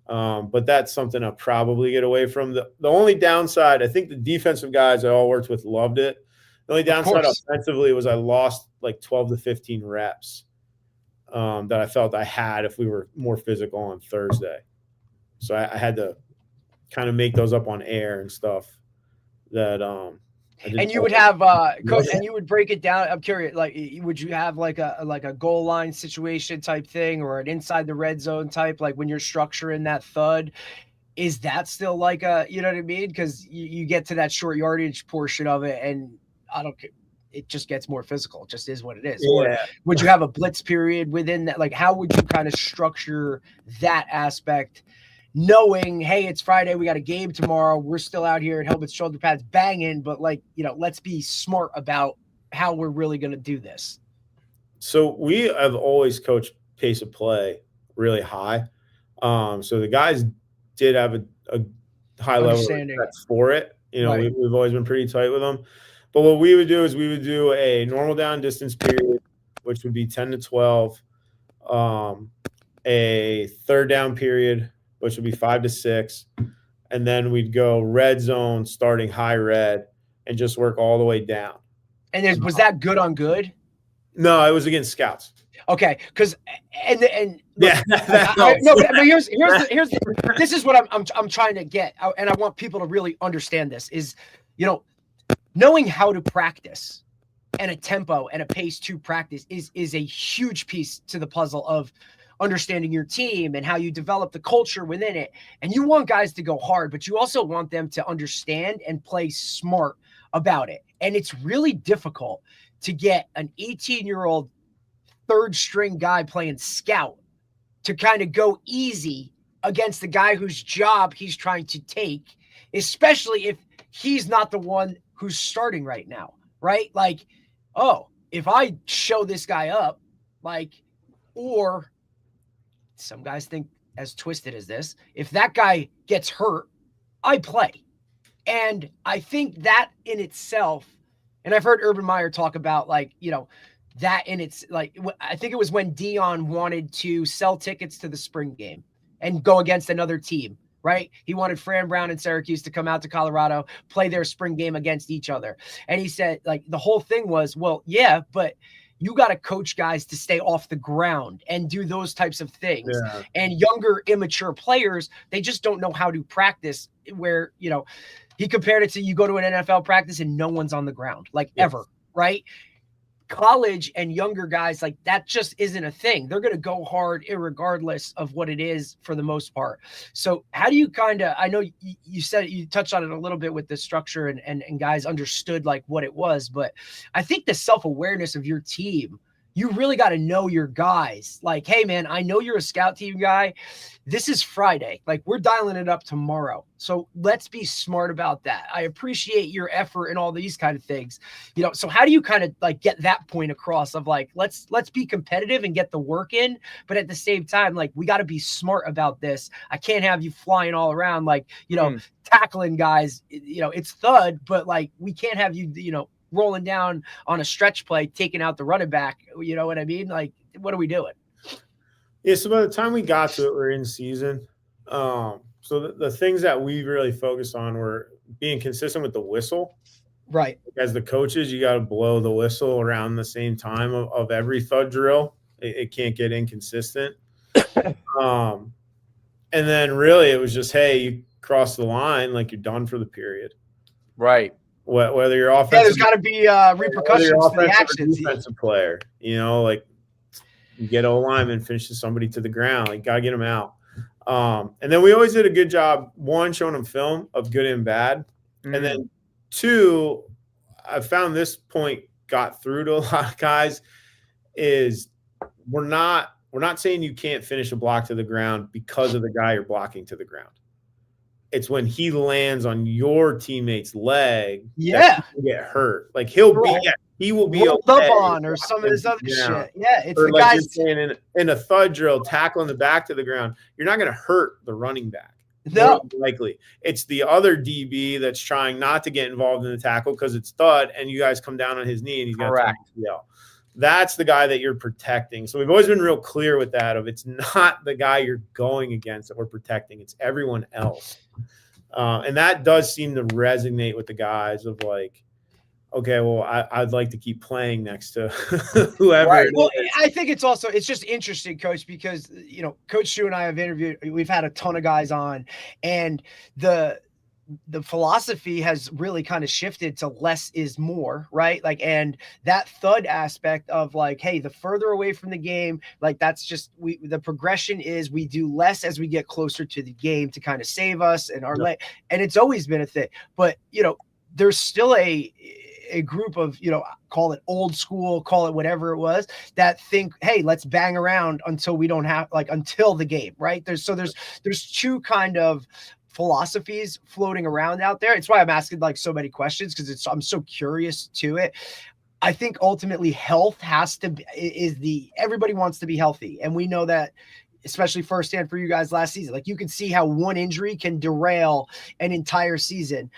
But that's something I'll probably get away from. The only downside, I think the defensive guys I all worked with loved it. The only downside offensively was I lost like 12 to 15 reps that I felt I had if we were more physical on Thursday. So I had to kind of make those up on air and stuff that and you would have coach, and you would break it down. I'm curious, like, would you have like a goal line situation type thing, or an inside the red zone type, like when you're structuring that thud? Is that still like you know what I mean? Because you get to that short yardage portion of it, and it just gets more physical. It just is what it is. Yeah. Or would you have a blitz period within that? Like, how would you kind of structure that aspect? Knowing, hey, it's Friday, we got a game tomorrow, we're still out here at helmets, shoulder pads, banging, but let's be smart about how we're really going to do this. So we have always coached pace of play really high. So the guys did have a high level of respect for it. Right. We've always been pretty tight with them. But what we would do is we would do a normal down distance period, which would be 10 to 12, a third down period, which would be 5 to 6. And then we'd go red zone, starting high red, and just work all the way down. And was that good on good? No, it was against scouts. Okay, because and yeah, but here's this is what I'm trying to get, and I want people to really understand this is, knowing how to practice and a tempo and a pace to practice is a huge piece to the puzzle of understanding your team and how you develop the culture within it. And you want guys to go hard, but you also want them to understand and play smart about it. And it's really difficult to get an 18-year-old third string guy playing scout to kind of go easy against the guy whose job he's trying to take, especially if he's not the one who's starting right now, right? Like, oh, if I show this guy up, or some guys think as twisted as this, if that guy gets hurt, I play. And I think that in itself, and I've heard Urban Meyer talk about that in its I think it was when Dion wanted to sell tickets to the spring game and go against another team, right? He wanted Fran Brown and Syracuse to come out to Colorado, play their spring game against each other. And he said, the whole thing was, well, yeah, but you got to coach guys to stay off the ground and do those types of things. Yeah. And younger, immature players, they just don't know how to practice where, he compared it to you go to an NFL practice and no one's on the ground, ever, right? College and younger guys, that just isn't a thing. They're going to go hard irregardless of what it is for the most part. So how do you I know you said you touched on it a little bit with the structure and guys understood what it was, but I think the self-awareness of your team, you really got to know your guys. Hey man, I know you're a scout team guy. This is Friday. We're dialing it up tomorrow. So let's be smart about that. I appreciate your effort and all these kind of things. So how do you get that point across of let's be competitive and get the work in, but at the same time, we got to be smart about this. I can't have you flying all around, tackling guys, it's thud, but we can't have you, rolling down on a stretch play, taking out the running back. You know what I mean? What are we doing? Yeah. So by the time we got to it, we're in season. So the things that we really focused on were being consistent with the whistle. Right. As the coaches, you got to blow the whistle around the same time of every thud drill. It can't get inconsistent. And then really it was just, hey, you cross the line, you're done for the period. Right. Whether you're offensive, there's got to be repercussions for the actions. Defensive player, you get a lineman, finishes somebody to the ground. Got to get them out. And then we always did a good job, one, showing them film of good and bad. And then two, I found this point got through to a lot of guys is we're not saying you can't finish a block to the ground because of the guy you're blocking to the ground. It's when he lands on your teammate's leg that he get hurt. Like he will be rolled up on or some of this other shit. Yeah, it's or the like guys you're saying in a thud drill, tackling the back to the ground. You're not going to hurt the running back. No, likely it's the other DB that's trying not to get involved in the tackle because it's thud, and you guys come down on his knee and he's got to yell. That's the guy that you're protecting. So we've always been real clear with that. Of it's not the guy you're going against that we're protecting; it's everyone else. And that does seem to resonate with the guys of like, okay, well, I'd like to keep playing next to whoever. Right. Well, I think it's just interesting, Coach, because, Coach Shu and I have we've had a ton of guys on, and the philosophy has really kind of shifted to less is more, right? Like, and that thud aspect of like, hey, the further away from the game, like that's just the progression is we do less as we get closer to the game to kind of save us and and it's always been a thing. But there's still a group of, call it old school, call it whatever it was, that think, hey, let's bang around until we don't have until the game, right? There's two kind of philosophies floating around out there. It's why I'm asking like so many questions, because I'm so curious to it. I think ultimately health everybody wants to be healthy. And we know that, especially firsthand for you guys last season. Like, you can see how one injury can derail an entire season.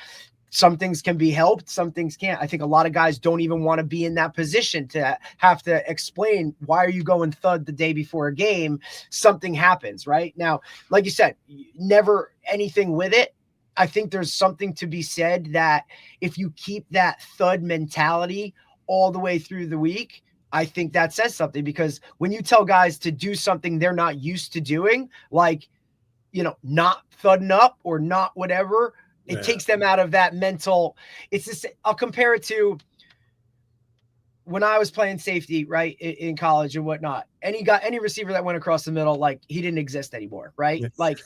Some things can be helped, some things can't. I think a lot of guys don't even want to be in that position to have to explain, why are you going thud the day before a game? Something happens, right? Now, like you said, never anything with it. I think there's something to be said that if you keep that thud mentality all the way through the week, I think that says something, because when you tell guys to do something they're not used to doing, like, not thudding up or not whatever, it takes them out of that mental. It's just, I'll compare it to when I was playing safety, right, in college and whatnot. Any receiver that went across the middle, like, he didn't exist anymore, right? Yes. Like,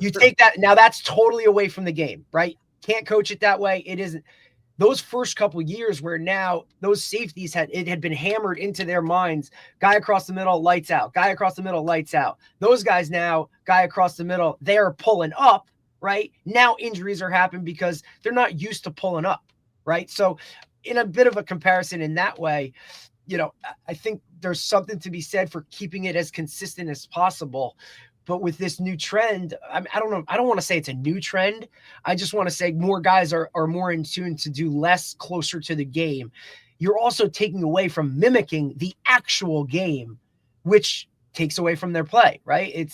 you take that, now that's totally away from the game, right? Can't coach it that way. It isn't. Those first couple of years where now those safeties had been hammered into their minds. Guy across the middle, lights out. Guy across the middle, lights out. Those guys now, guy across the middle, they are pulling up. Right now, injuries are happening because they're not used to pulling up. Right. So in a bit of a comparison in that way, I think there's something to be said for keeping it as consistent as possible. But with this new trend, I don't know. I don't want to say it's a new trend. I just want to say more guys are more in tune to do less closer to the game. You're also taking away from mimicking the actual game, which takes away from their play. Right.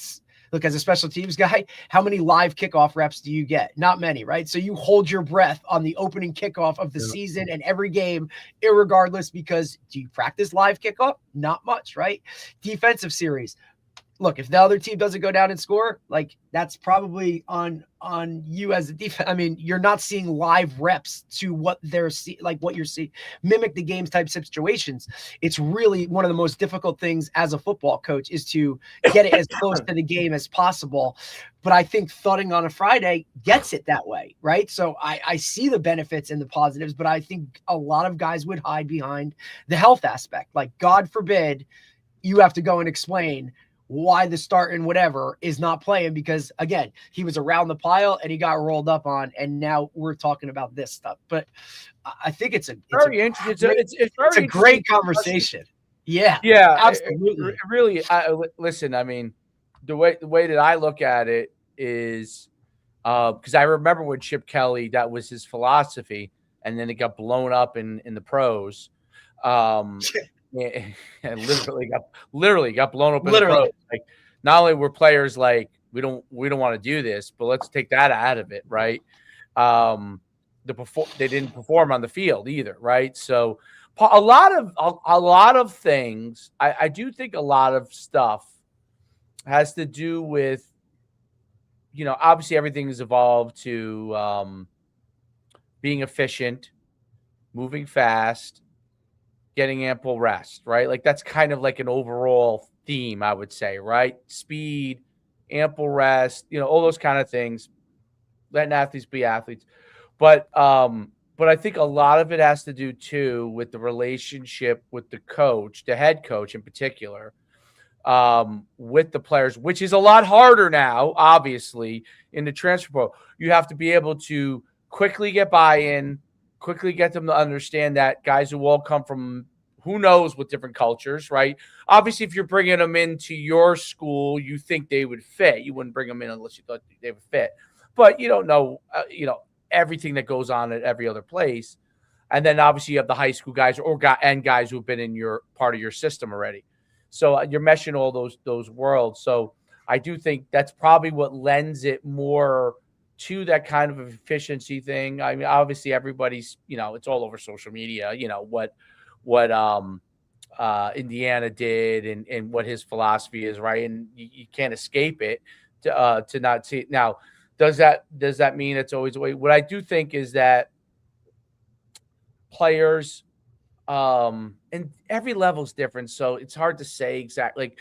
Look, as a special teams guy, how many live kickoff reps do you get? Not many, right? So you hold your breath on the opening kickoff of the season and every game, irregardless, because do you practice live kickoff? Not much, right? Defensive series. Look, if the other team doesn't go down and score, like, that's probably on you as a defense. I mean, you're not seeing live reps to what they're what you're seeing, mimic the games type situations. It's really one of the most difficult things as a football coach is to get it as close to the game as possible. But I think thudding on a Friday gets it that way, right? So I see the benefits and the positives, but I think a lot of guys would hide behind the health aspect. Like, God forbid you have to go and explain why the start and whatever is not playing, because again, he was around the pile and he got rolled up on, and now we're talking about this stuff. But I think it's a great conversation. Yeah, absolutely. Really, listen. I mean, the way that I look at it is because I remember when Chip Kelly, that was his philosophy, and then it got blown up in the pros. Yeah, literally got blown up in the pros. Like, not only were players like, we don't want to do this, but let's take that out of it, right? They didn't perform on the field either, right? So a lot of things, I do think a lot of stuff has to do with, obviously everything has evolved to being efficient, moving fast, getting ample rest, right? Like, that's kind of like an overall theme, I would say, right? Speed, ample rest, all those kind of things, letting athletes be athletes. But I think a lot of it has to do too with the relationship with the coach, the head coach in particular, with the players, which is a lot harder now, obviously, in the transfer portal. You have to be able to quickly get buy-in, quickly get them to understand that guys who all come from who knows what different cultures, right? Obviously, if you're bringing them into your school, you think they would fit. You wouldn't bring them in unless you thought they would fit. But you don't know, everything that goes on at every other place. And then obviously you have the high school guys and guys who've been in your part of your system already. So you're meshing all those worlds. So I do think that's probably what lends it more to that kind of efficiency thing. I mean, obviously everybody's, it's all over social media, what Indiana did and what his philosophy is, right? And you can't escape it to not see it. Now, does that mean it's always the way? What I do think is that players, and every level is different, so it's hard to say exactly. Like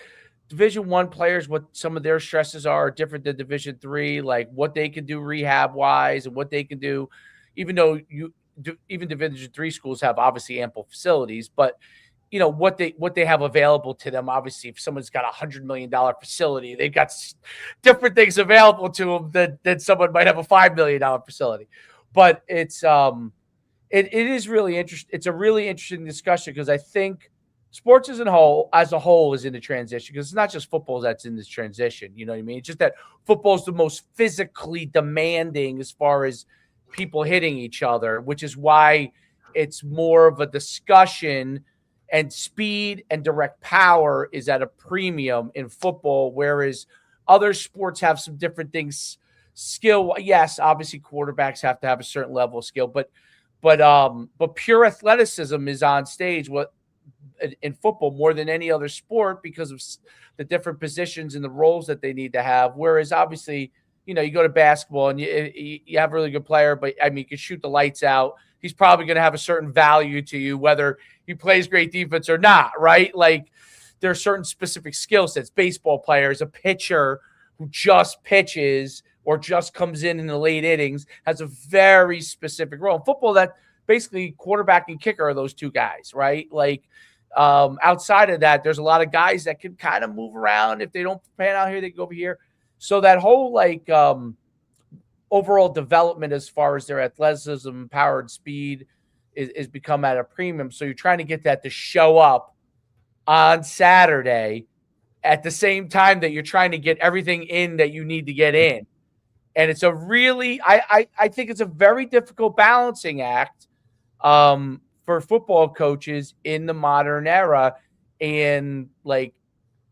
Division I players, what some of their stresses are different than Division III, like what they can do rehab wise and what they can do, even though even Division III schools have obviously ample facilities, but what they have available to them. Obviously, if someone's got $100 million facility, they've got different things available to them than someone might have a $5 million facility. But it's it is really interesting. It's a really interesting discussion because I think sports as a whole is in the transition, because it's not just football that's in this transition. You know what I mean? It's just that football is the most physically demanding as far as people hitting each other, which is why it's more of a discussion. And speed and direct power is at a premium in football, whereas other sports have some different things. Skill, yes, obviously quarterbacks have to have a certain level of skill, but pure athleticism is on stage in football more than any other sport because of the different positions and the roles that they need to have. Whereas obviously, you go to basketball and you have a really good player, but I mean, you can shoot the lights out. He's probably going to have a certain value to you, whether he plays great defense or not, right? Like there are certain specific skill sets. Baseball players, a pitcher who just pitches or just comes in the late innings has a very specific role. In football, that basically quarterback and kicker are those two guys, right? Like outside of that, there's a lot of guys that can kind of move around. If they don't pan out here, they go over here. So that whole overall development as far as their athleticism, power, and speed is become at a premium. So you're trying to get that to show up on Saturday at the same time that you're trying to get everything in that you need to get in. And it's a really, I think it's a very difficult balancing act for football coaches in the modern era. And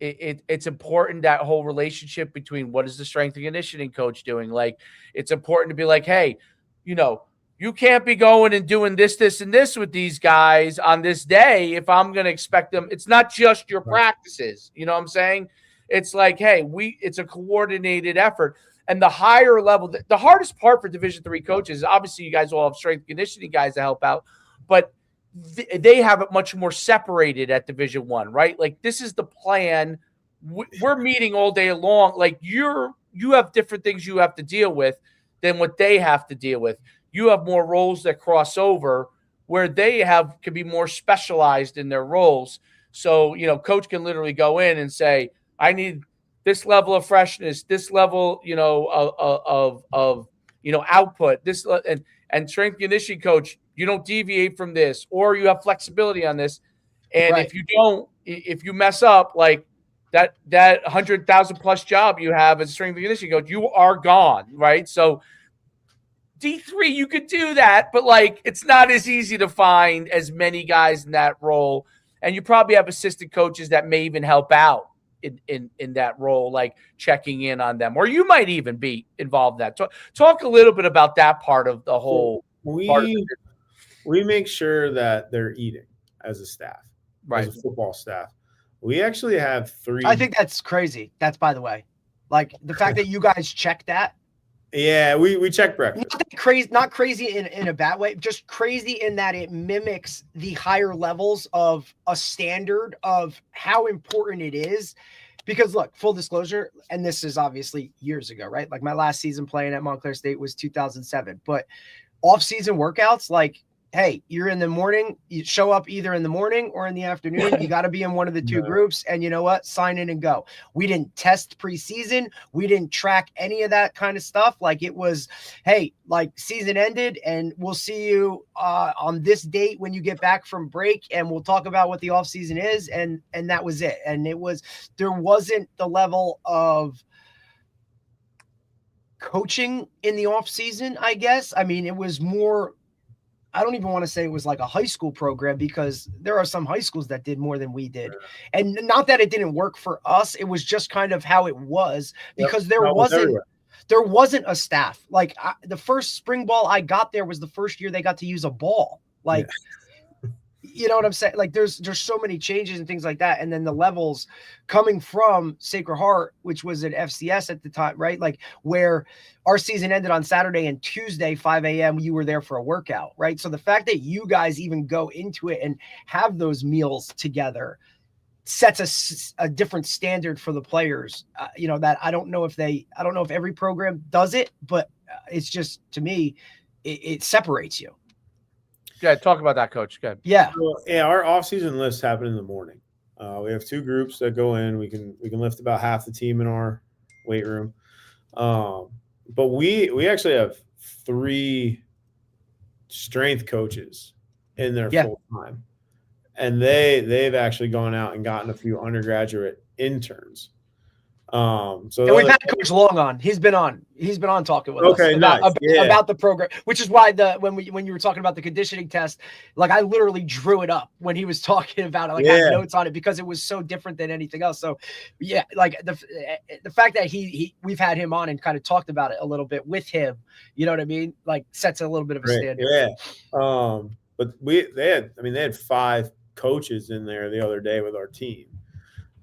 it's important, that whole relationship between what is the strength and conditioning coach doing. Like, it's important to be like, hey, you can't be going and doing this, this, and this with these guys on this day if I'm going to expect them. It's not just your practices. You know what I'm saying? It's like, hey, it's a coordinated effort. And the higher level, the hardest part for Division III coaches is obviously you guys all have strength and conditioning guys to help out, but they have it much more separated at Division I, right? Like, this is the plan. We're meeting all day long. Like, you have different things you have to deal with than what they have to deal with. You have more roles that cross over where they can be more specialized in their roles. So, coach can literally go in and say, I need this level of freshness, this level, of output, this and strength and conditioning coach, you don't deviate from this, or you have flexibility on this. And right. if you mess up, like that 100,000 plus job you have as a strength and conditioning coach, you are gone, right? So D3, you could do that, but it's not as easy to find as many guys in that role. And you probably have assistant coaches that may even help out in that role, like checking in on them, or you might even be involved in that. Talk a little bit about that part of the whole. We make sure that they're eating as a staff, right? As a football staff. We actually have 3. I think that's crazy. That's, by the way, the fact that you guys check that. Yeah, we check breakfast. Not crazy in a bad way, just crazy in that it mimics the higher levels of a standard of how important it is. because look, full disclosure, and this is obviously years ago, right? Like my last season playing at Montclair State was 2007, but off-season workouts, like, hey, you're in the morning, you show up either in the morning or in the afternoon. You got to be in one of the two groups. And you know what? Sign in and go. We didn't test preseason. We didn't track any of that kind of stuff. Like it was, hey, like season ended and we'll see you on this date when you get back from break. And we'll talk about what the off season is. And that was it. And there wasn't the level of coaching in the off season, I guess. I mean, it was more, I don't even want to say it was like a high school program, because there are some high schools that did more than we did. And not that it didn't work for us. It was just kind of how it was, because there wasn't a staff. Like the first spring ball I got there was the first year they got to use a ball. Like, you know what I'm saying? Like there's so many changes and things like that. And then the levels coming from Sacred Heart, which was at FCS at the time, right? Like where our season ended on Saturday and Tuesday, 5 a.m., you were there for a workout, right? So the fact that you guys even go into it and have those meals together sets a different standard for the players. You know, that I don't know if every program does it, but it's just, to me, it separates you. Yeah, talk about that, Coach. Good. Yeah. Well, yeah, our off-season lifts happen in the morning. We have two groups that go in. We can lift about half the team in our weight room. But we actually have 3 strength coaches in there full time. And they've actually gone out and gotten a few undergraduate interns. So and we've had Coach Long on. He's been on talking with us about the program, which is why when you were talking about the conditioning test, like I literally drew it up when he was talking about it, like I had notes on it, because it was so different than anything else. So yeah, like the fact that we've had him on and kind of talked about it a little bit with him, you know what I mean? Like sets a little bit of a standard. Yeah. But they had 5 coaches in there the other day with our team.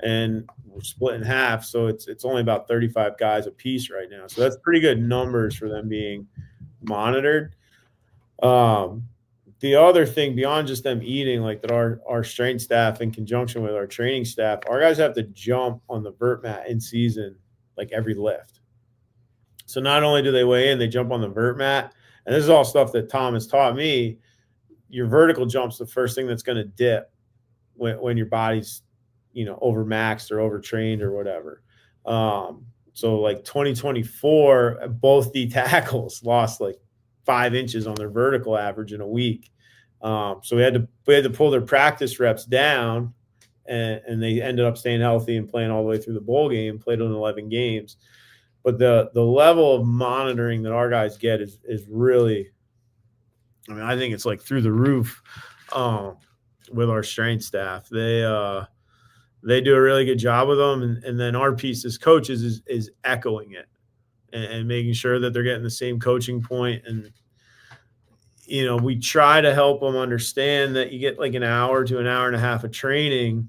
And we're split in half, so it's only about 35 guys a piece right now. So that's pretty good numbers for them being monitored. The other thing beyond just them eating, like that, our strength staff in conjunction with our training staff, our guys have to jump on the vert mat in season, like every lift. So not only do they weigh in, they jump on the vert mat, and this is all stuff that Tom has taught me. Your vertical jump's the first thing that's going to dip when your body's overmaxed or overtrained or whatever. So like 2024, both the tackles lost like 5 inches on their vertical average in a week. So we had to pull their practice reps down, and they ended up staying healthy and playing all the way through the bowl game, played on 11 games. But the level of monitoring that our guys get is really, I think it's like through the roof with our strength staff. They do a really good job with them. And then our piece as coaches is echoing it and making sure that they're getting the same coaching point. And, we try to help them understand that you get like an hour to an hour and a half of training.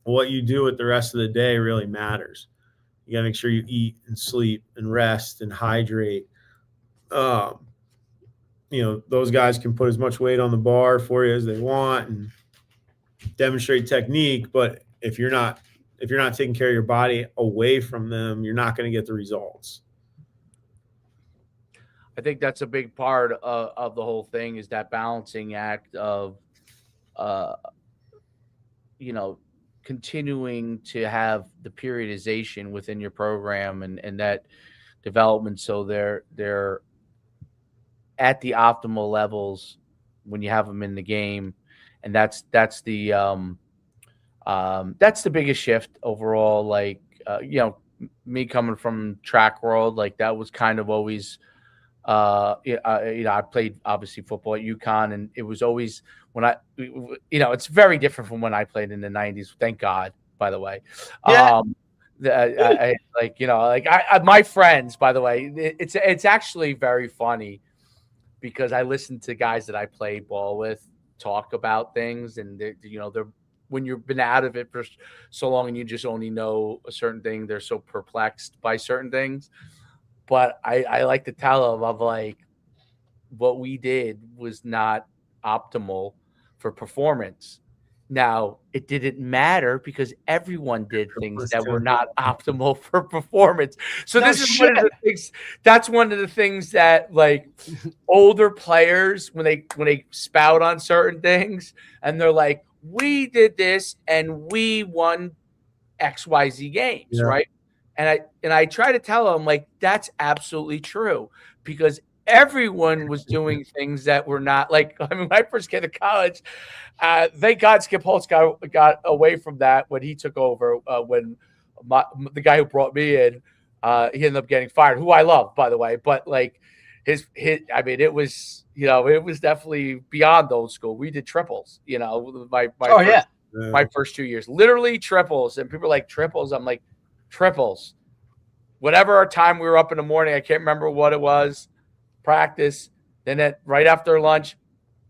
What you do with the rest of the day really matters. You got to make sure you eat and sleep and rest and hydrate. Those guys can put as much weight on the bar for you as they want and demonstrate technique, but if you're not taking care of your body away from them, you're not going to get the results. I think that's a big part of the whole thing, is that balancing act of, continuing to have the periodization within your program and that development, so they're at the optimal levels when you have them in the game, and that's the biggest shift overall. Like, me coming from track world, like that was kind of always, I played obviously football at UConn, and it was always it's very different from when I played in the 90s. Thank God, by the way. Yeah. My friends, by the way, it's actually very funny, because I listen to guys that I play ball with talk about things, and they're when you've been out of it for so long and you just only know a certain thing, they're so perplexed by certain things. But I like to tell them, of like, what we did was not optimal for performance. Now, it didn't matter because everyone did things that were too. not optimal for performance. So No this is one of shit. the things. That's one of the things that like older players when they spout on certain things and they're like, "We did this and we won XYZ games," Yeah. right? And I try to tell them like that's absolutely true because everyone was doing things that were not like. I mean, when I first came to college, thank God Skip Holtz got away from that when he took over. When the guy who brought me in, he ended up getting fired, who I love, by the way. But like I mean, it was it was definitely beyond old school. We did triples, Oh yeah. my first 2 years, literally triples, and people are like triples. I'm like triples. Whatever our time we were up in the morning, I can't remember what it was. Practice, then right after lunch,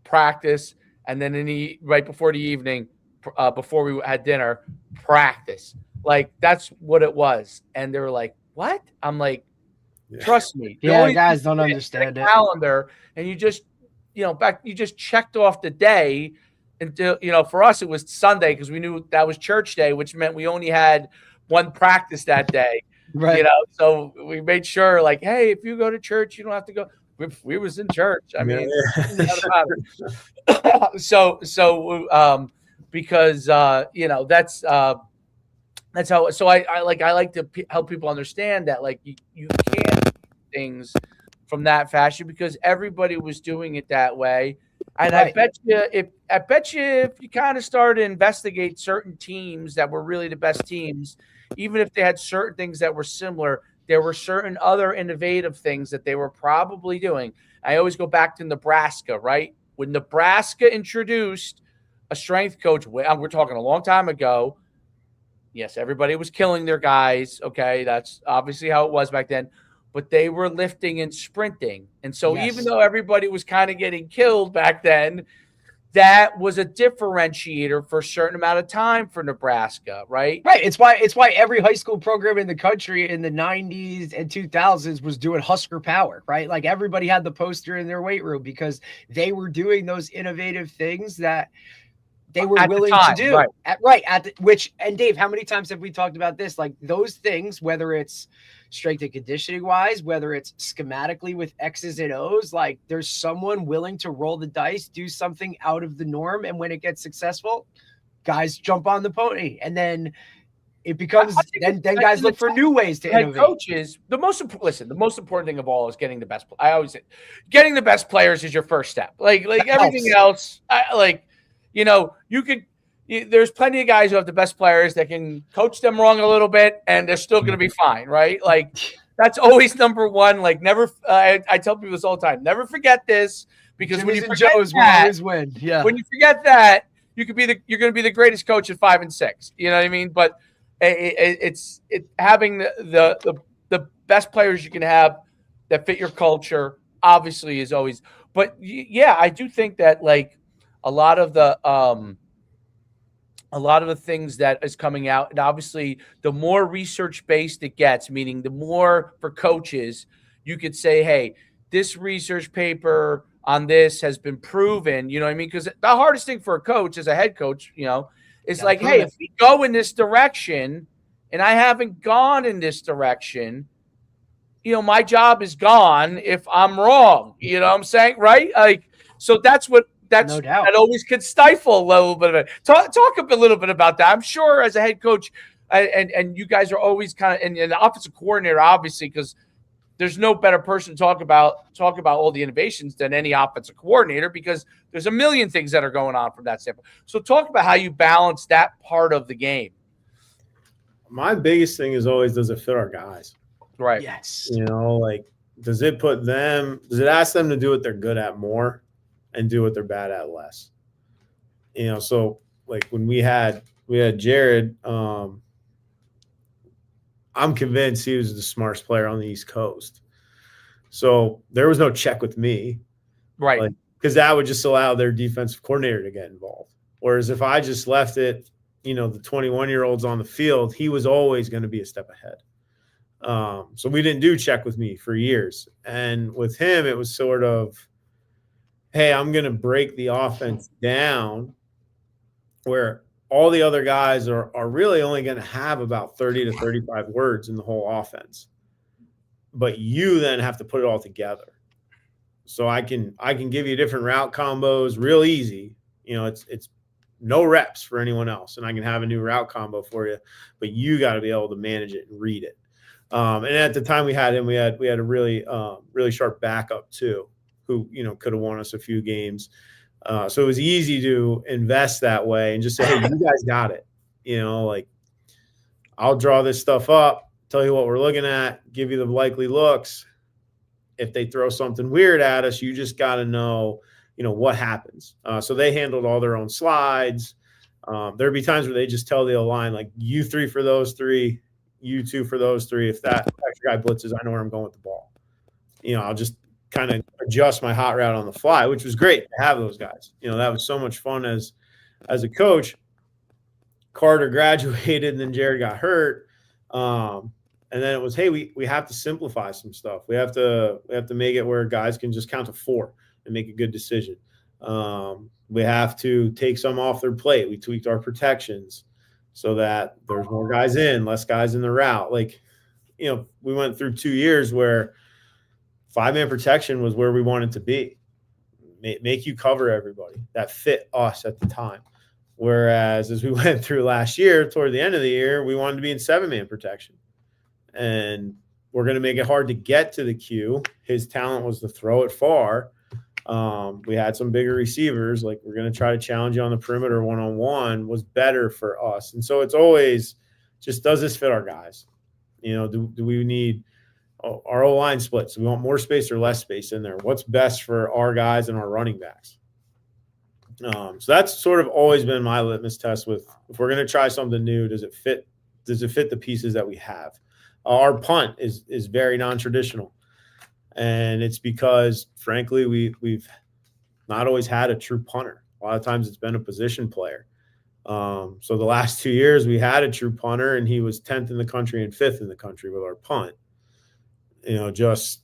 practice, and then right before the evening, before we had dinner, practice. Like that's what it was. And they were like, "What?" I'm like, "Trust me." The Yeah, only guys thing don't is understand the it. calendar, and you just, you just checked off the day until for us it was Sunday because we knew that was church day, which meant we only had one practice that day. Right. So we made sure, like, hey, if you go to church, you don't have to go. We was in church. I mean, because that's how. So I like to help people understand that like you can't do things from that fashion because everybody was doing it that way. And Right. I bet you if you kind of started to investigate certain teams that were really the best teams, even if they had certain things that were similar, there were certain other innovative things that they were probably doing. I always go back to Nebraska, right? When Nebraska introduced a strength coach, we're talking a long time ago. Yes, everybody was killing their guys. Okay, that's obviously how it was back then. But they were lifting and sprinting. And so Yes. even though everybody was kind of getting killed back then, that was a differentiator for a certain amount of time for Nebraska, right? Right. It's why every high school program in the country in the 90s and 2000s was doing Husker Power, right? Like everybody had the poster in their weight room because they were doing those innovative things that they were At the willing time, to do. right. And Dave, how many times have we talked about this? Like those things, whether it's strength and conditioning wise, whether it's schematically with X's and O's, like there's someone willing to roll the dice, do something out of the norm. And when it gets successful, guys jump on the pony. And then it becomes, then guys look for new ways to innovate. Coaches, the most important thing of all is getting the best. I always say, getting the best players is your first step. Like everything else, there's plenty of guys who have the best players that can coach them wrong a little bit, and they're still going to be fine, right? Like that's always number one. Like never, I tell people this all the time. Never forget this because Jimmy's when you and forget Joe's will that, always win. Yeah. when you forget that, you're going to be the greatest coach at 5 and 6. You know what I mean? But it's having the best players you can have that fit your culture. Obviously, is always. But yeah, I do think that like a lot of the things that is coming out, and obviously the more research based it gets, meaning the more for coaches, you could say, hey, this research paper on this has been proven, you know what I mean? Because the hardest thing for a coach as a head coach, is like, hey, if we go in this direction and I haven't gone in this direction, my job is gone if I'm wrong. You know what I'm saying? Right? Like, so that's No doubt. that always could stifle a little bit of it. Talk a little bit about that. I'm sure as a head coach, and you guys are always kind of, and the offensive coordinator, obviously, because there's no better person to talk about all the innovations than any offensive coordinator because there's a million things that are going on from that standpoint. So talk about how you balance that part of the game. My biggest thing is always, does it fit our guys? Right. Yes. Like, does it ask them to do what they're good at more and do what they're bad at less? So like when we had Jared, I'm convinced he was the smartest player on the East Coast. So there was no check with me. Right. Because that would just allow their defensive coordinator to get involved. Whereas if I just left it, the 21-year-olds on the field, he was always going to be a step ahead. So we didn't do check with me for years. And with him, it was sort of, hey, I'm going to break the offense down where all the other guys are really only going to have about 30 to 35 words in the whole offense. But you then have to put it all together. So I can give you different route combos real easy. You know, it's no reps for anyone else, and I can have a new route combo for you, but you got to be able to manage it and read it. And at the time we had him, we had a really sharp backup too, who, you know, could have won us a few games. So it was easy to invest that way and just say, hey, you guys got it. You know, like, I'll draw this stuff up, tell you what we're looking at, give you the likely looks. If they throw something weird at us, you just got to know, you know, what happens. So they handled all their own slides. There'd be times where they just tell the line, like, you 3 for those 3, you 2 for those 3. If that extra guy blitzes, I know where I'm going with the ball. You know, I'll just kind of adjust my hot route on the fly, which was great to have those guys. You know, that was so much fun as a coach. Carter graduated and then Jared got hurt. And then it was, hey, we have to simplify some stuff. We have to make it where guys can just count to 4 and make a good decision. We have to take some off their plate. We tweaked our protections so that there's more guys in, less guys in the route. Like, you know, we went through 2 years where 5-man protection was where we wanted to be. Make you cover everybody. That fit us at the time. Whereas as we went through last year, toward the end of the year, we wanted to be in 7-man protection. And we're going to make it hard to get to the Q. His talent was to throw it far. We had some bigger receivers. Like, we're going to try to challenge you on the perimeter one-on-one was better for us. And so it's always just, does this fit our guys? You know, do we need our O-line splits? Do we want more space or less space in there? What's best for our guys and our running backs? So that's sort of always been my litmus test with, if we're going to try something new, does it fit the pieces that we have? Our punt is very non-traditional, and it's because, frankly, we've not always had a true punter. A lot of times it's been a position player. So the last 2 years we had a true punter, and he was 10th in the country and 5th in the country with our punt. You know, just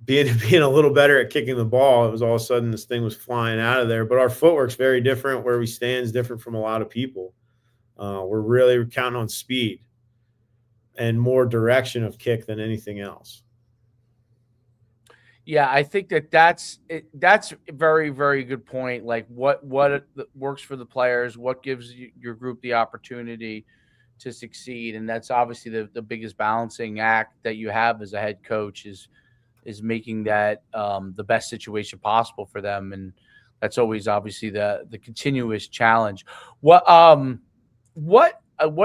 being a little better at kicking the ball, it was all of a sudden this thing was flying out of there. But our footwork's very different. Where we stand is different from a lot of people. We're really counting on speed and more direction of kick than anything else. Yeah, I think that's a very, very good point. Like, what works for the players, what gives your group the opportunity to succeed, and that's obviously the biggest balancing act that you have as a head coach is making that the best situation possible for them, and that's always obviously the continuous challenge. What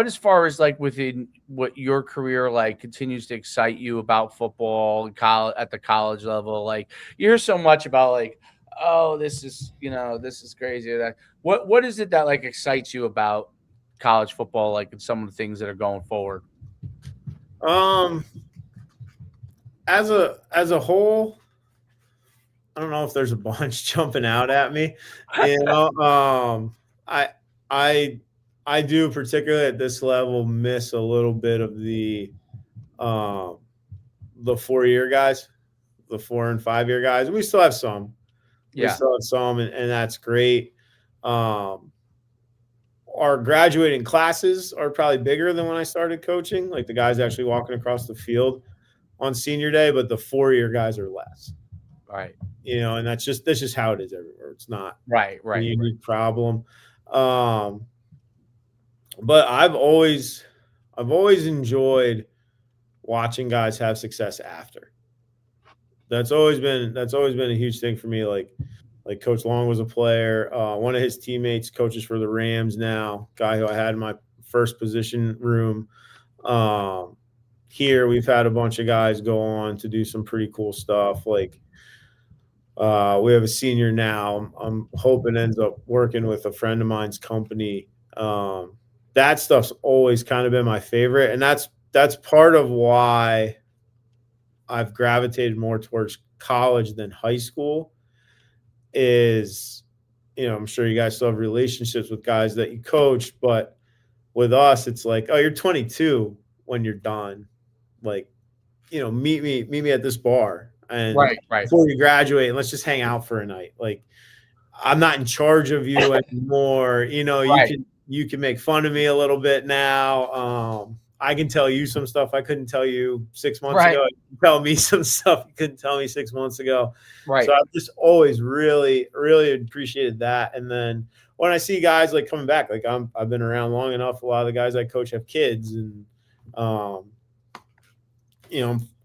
as far as, like, within what your career, like, continues to excite you about football at the college level? Like, you hear so much about, like, oh, this is crazy. That what is it that, like, excites you about college football, like, and some of the things that are going forward? As a whole, I don't know if there's a bunch jumping out at me. You know, I do, particularly at this level, miss a little bit of the 4-year guys, the 4 and 5 year guys. We still have some. Yeah. We still have some, and that's great. Our graduating classes are probably bigger than when I started coaching, like the guys actually walking across the field on senior day, but the 4-year guys are less. Right. You know, and that's just how it is everywhere. It's not right. a unique problem. But I've always enjoyed watching guys have success after. That's always been a huge thing for me. Like Coach Long was a player. One of his teammates coaches for the Rams now, guy who I had in my first position room. Here we've had a bunch of guys go on to do some pretty cool stuff. Like, we have a senior now. I'm hoping ends up working with a friend of mine's company. That stuff's always kind of been my favorite. And that's part of why I've gravitated more towards college than high school is, you know, I'm sure you guys still have relationships with guys that you coach, but with us, it's like, oh, you're 22 when you're done. Like, you know, meet me at this bar. And right. before you graduate, and let's just hang out for a night. Like, I'm not in charge of you anymore. Right. You can make fun of me a little bit now. I can tell you some stuff I couldn't tell you 6 months Right. ago. You can tell me some stuff you couldn't tell me 6 months ago. Right. So I've just always really, really appreciated that. And then when I see guys like coming back, like I've been around long enough. A lot of the guys I coach have kids, and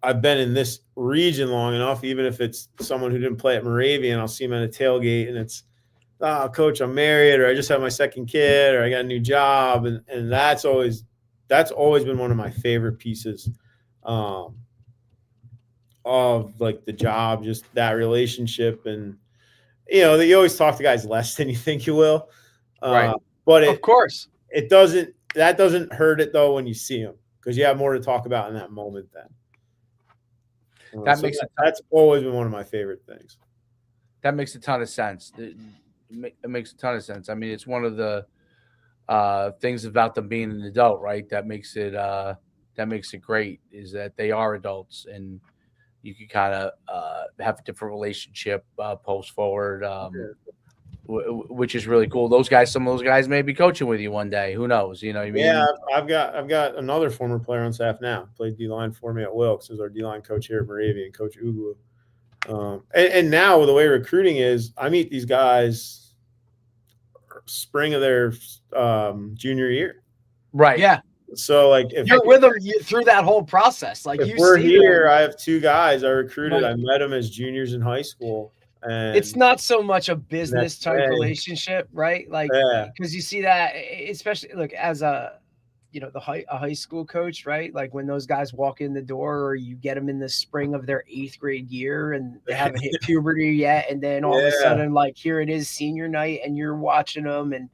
I've been in this region long enough. Even if it's someone who didn't play at Moravian, I'll see them at a tailgate, and it's, "Oh, coach, I'm married," or "I just had my second kid," or "I got a new job," and that's always been one of my favorite pieces of like the job, just that relationship. And you always talk to guys less than you think you will, Right. but Of course. that doesn't hurt it though when you see them, because you have more to talk about in that moment then. That's always been one of my favorite things. That makes a ton of sense. It makes a ton of sense. I mean, it's one of the things about them being an adult, right? That makes it great, is that they are adults, and you can kind of have a different relationship post forward, which is really cool. Some of those guys may be coaching with you one day. Who knows? You know what I mean? Yeah, I've got another former player on staff now. Played D-line for me at Wilkes. Is our D-line coach here at Moravian, Coach Ugwu. And now the way recruiting is, I meet these guys spring of their junior year. Right. Yeah. So like if You're with them through that whole process. Like, if you we're see here, them. I have two guys I recruited. Right. I met them as juniors in high school. And It's not so much a business type way. relationship, right? Like, Yeah. because you see that, especially look as a high school coach, right? Like when those guys walk in the door, or you get them in the spring of their 8th grade year and they haven't hit puberty yet, and then all of a sudden, like, here it is senior night, and you're watching them, and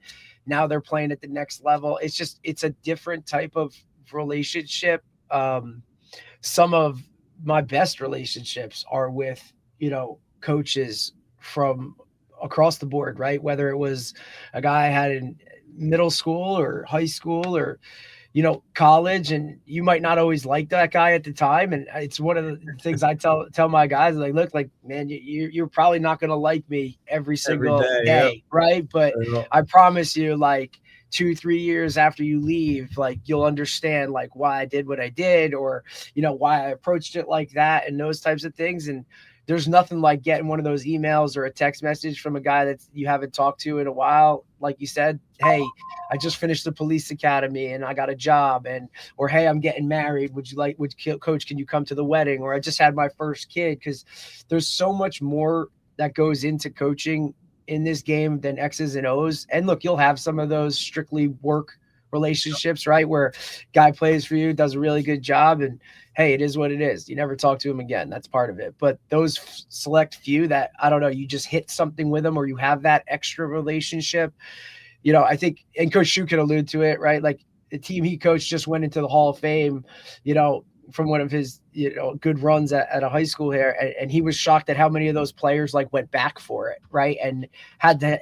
now they're playing at the next level. It's a different type of relationship. Some of my best relationships are with coaches from across the board, right? Whether it was a guy I had in middle school or high school or college, and you might not always like that guy at the time, and it's one of the things I tell my guys, like, look, like, man, you're probably not going to like me every single day, yep. right? But I promise you, like 2-3 years after you leave, like, you'll understand like why I did what I did, or why I approached it like that, and those types of things. And there's nothing like getting one of those emails or a text message from a guy that you haven't talked to in a while. Like you said, hey, I just finished the police academy and I got a job, or hey, I'm getting married. Coach, can you come to the wedding? Or I just had my first kid. Because there's so much more that goes into coaching in this game than X's and O's. And look, you'll have some of those strictly work relationships, right? Where guy plays for you, does a really good job, and hey, it is what it is. You never talk to him again. That's part of it. But those select few that, I don't know, you just hit something with them, or you have that extra relationship, I think, and Coach Shu can allude to it, right? Like the team he coached just went into the Hall of Fame, from one of his, good runs at a high school here. And he was shocked at how many of those players like went back for it. Right. And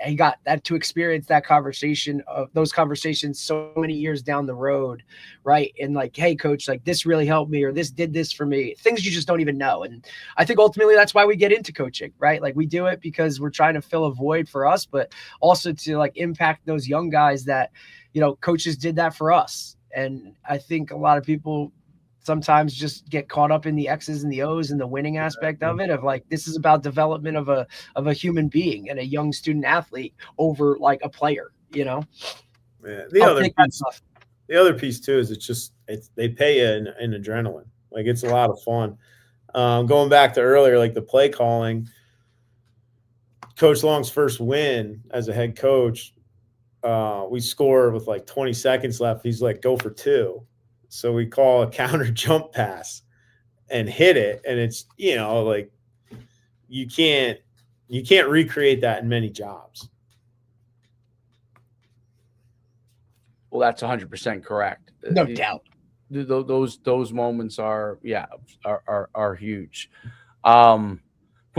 he got that to experience those conversations so many years down the road. Right. And like, hey, coach, like this really helped me, or this did this for me, things you just don't even know. And I think ultimately that's why we get into coaching, right? Like we do it because we're trying to fill a void for us, but also to like impact those young guys that, coaches did that for us. And I think a lot of people sometimes just get caught up in the X's and the O's and the winning aspect of it, of like, this is about development of a human being and a young student athlete over like a player, Yeah. The other piece too is they pay you in adrenaline. Like it's a lot of fun. Going back to earlier, like the play calling, Coach Long's first win as a head coach, we score with like 20 seconds left. He's like, go for 2. So we call a counter jump pass and hit it. And it's, like you can't recreate that in many jobs. Well, that's 100% correct. No doubt. Those moments are huge. Well,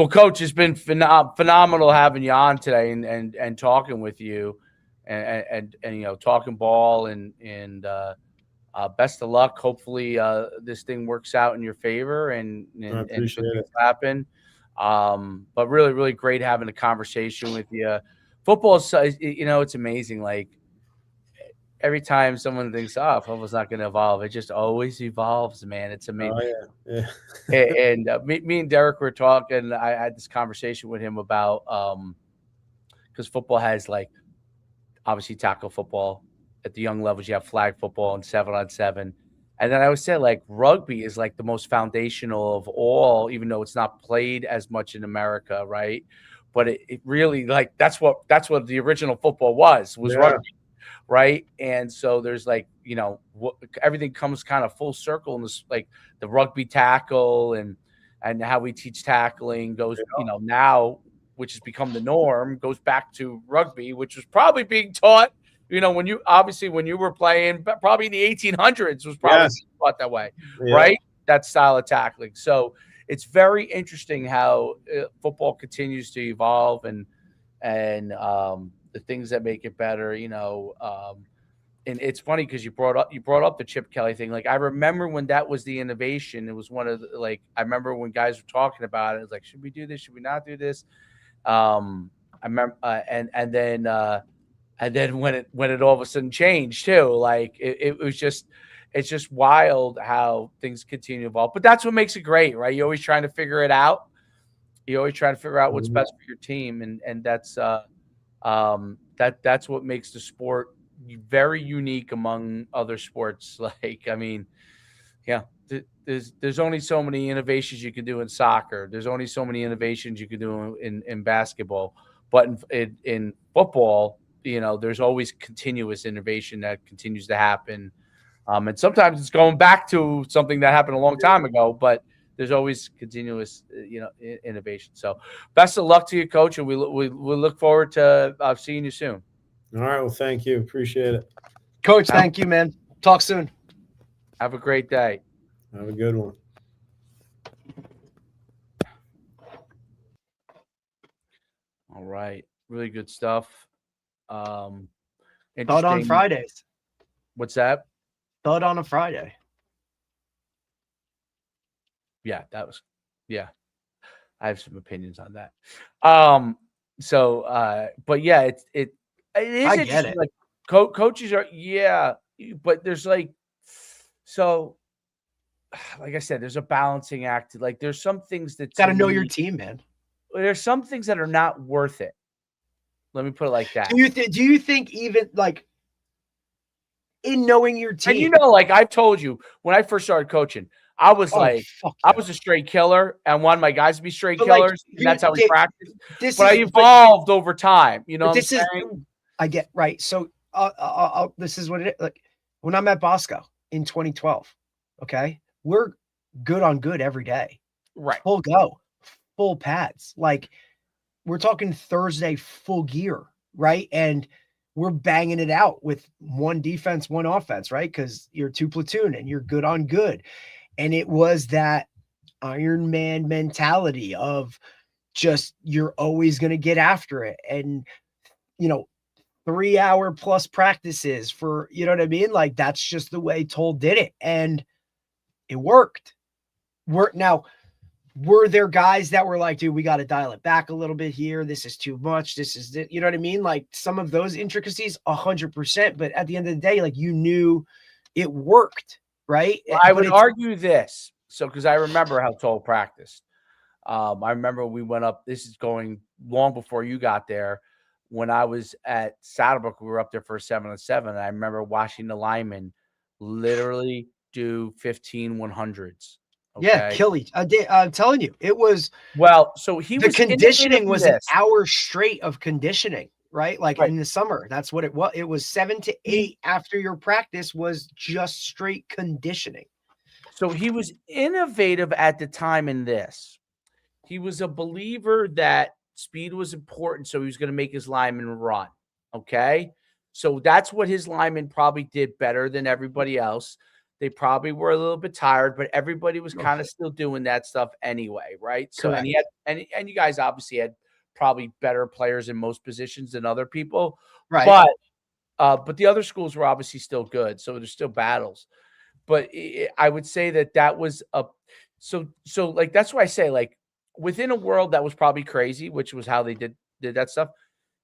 Coach, it's been phenomenal having you on today and talking with you and talking ball and best of luck. Hopefully this thing works out in your favor and things happen. But really, really great having a conversation with you. Football is, it's amazing. Like every time someone thinks, oh, football's not going to evolve, it just always evolves, man. It's amazing. Oh yeah. And me and Derek were talking. I had this conversation with him about because football has like obviously tackle football at the young levels. You have flag football and 7-on-7. And then I would say like rugby is like the most foundational of all, even though it's not played as much in America, right? But it really like that's what the original football was rugby, right? And so there's like everything comes kind of full circle in this, like the rugby tackle and how we teach tackling goes, now, which has become the norm, goes back to rugby, which was probably being taught. When you were playing, probably in the 1800s was probably taught that way, right? That style of tackling. So it's very interesting how football continues to evolve and the things that make it better. And it's funny because you brought up the Chip Kelly thing. Like I remember when that was the innovation. It was one of the, I remember when guys were talking about it. It was like, should we do this? Should we not do this? I remember, and then when it all of a sudden changed too, like it's just wild how things continue to evolve. But that's what makes it great, right? You're always trying to figure it out. You're always trying to figure out what's best for your team, and that's that's what makes the sport very unique among other sports. Like, I mean, there's only so many innovations you can do in soccer. There's only so many innovations you can do in basketball, but in football, there's always continuous innovation that continues to happen. And sometimes it's going back to something that happened a long time ago, but there's always continuous, innovation. So best of luck to you, Coach. And we look forward to seeing you soon. All right. Well, thank you. Appreciate it. Coach, thank you, man. Talk soon. Have a great day. Have a good one. All right. Really good stuff. Thought on Fridays. What's that? Thought on a Friday. Yeah, I have some opinions on that. But yeah, it is I get it. Like coaches are, but there's like I said, there's a balancing act. Like there's some things that got to know your team, man. There's some things that are not worth it. Let me put it like that. Do you think even like in knowing your team? And like I've told you, when I first started coaching, I was I was a straight killer and wanted my guys to be straight killers. And that's how we practiced. But I evolved over time. This is I get right. So this is what it is. Like when I'm at Bosco in 2012, okay, we're good on good every day. Right. Full go, full pads. Like we're talking Thursday full gear, right? And we're banging it out with one defense, one offense, right? Because you're two platoon and you're good on good. And it was that Iron Man mentality of just you're always going to get after it. And, 3-hour plus practices for, you know what I mean? Like that's just the way Toll did it. And it worked. Were there guys that were like, dude, we got to dial it back a little bit here. This is too much. This is, you know what I mean? Like some of those intricacies, 100%. But at the end of the day, like you knew it worked, right? Well, I would argue this. So, because I remember how Toll practiced. I remember we went up. This is going long before you got there. When I was at Saddlebrook, we were up there for 7-on-7. And I remember watching the linemen literally do 15 100s. Okay. Yeah, kill each. I'm telling you, it was So the conditioning was an hour straight of conditioning, right? Like in the summer, that's what it was. It was 7 to 8 after your practice was just straight conditioning. So he was innovative at the time in this. He was a believer that speed was important, so he was going to make his linemen run. Okay, so that's what his linemen probably did better than everybody else. They probably were a little bit tired, but everybody was kind of still doing that stuff anyway, right? So, and he had, and you guys obviously had probably better players in most positions than other people, right? But the other schools were obviously still good, so there's still battles. But I would say that was a so like that's why I say like within a world that was probably crazy, which was how they did that stuff.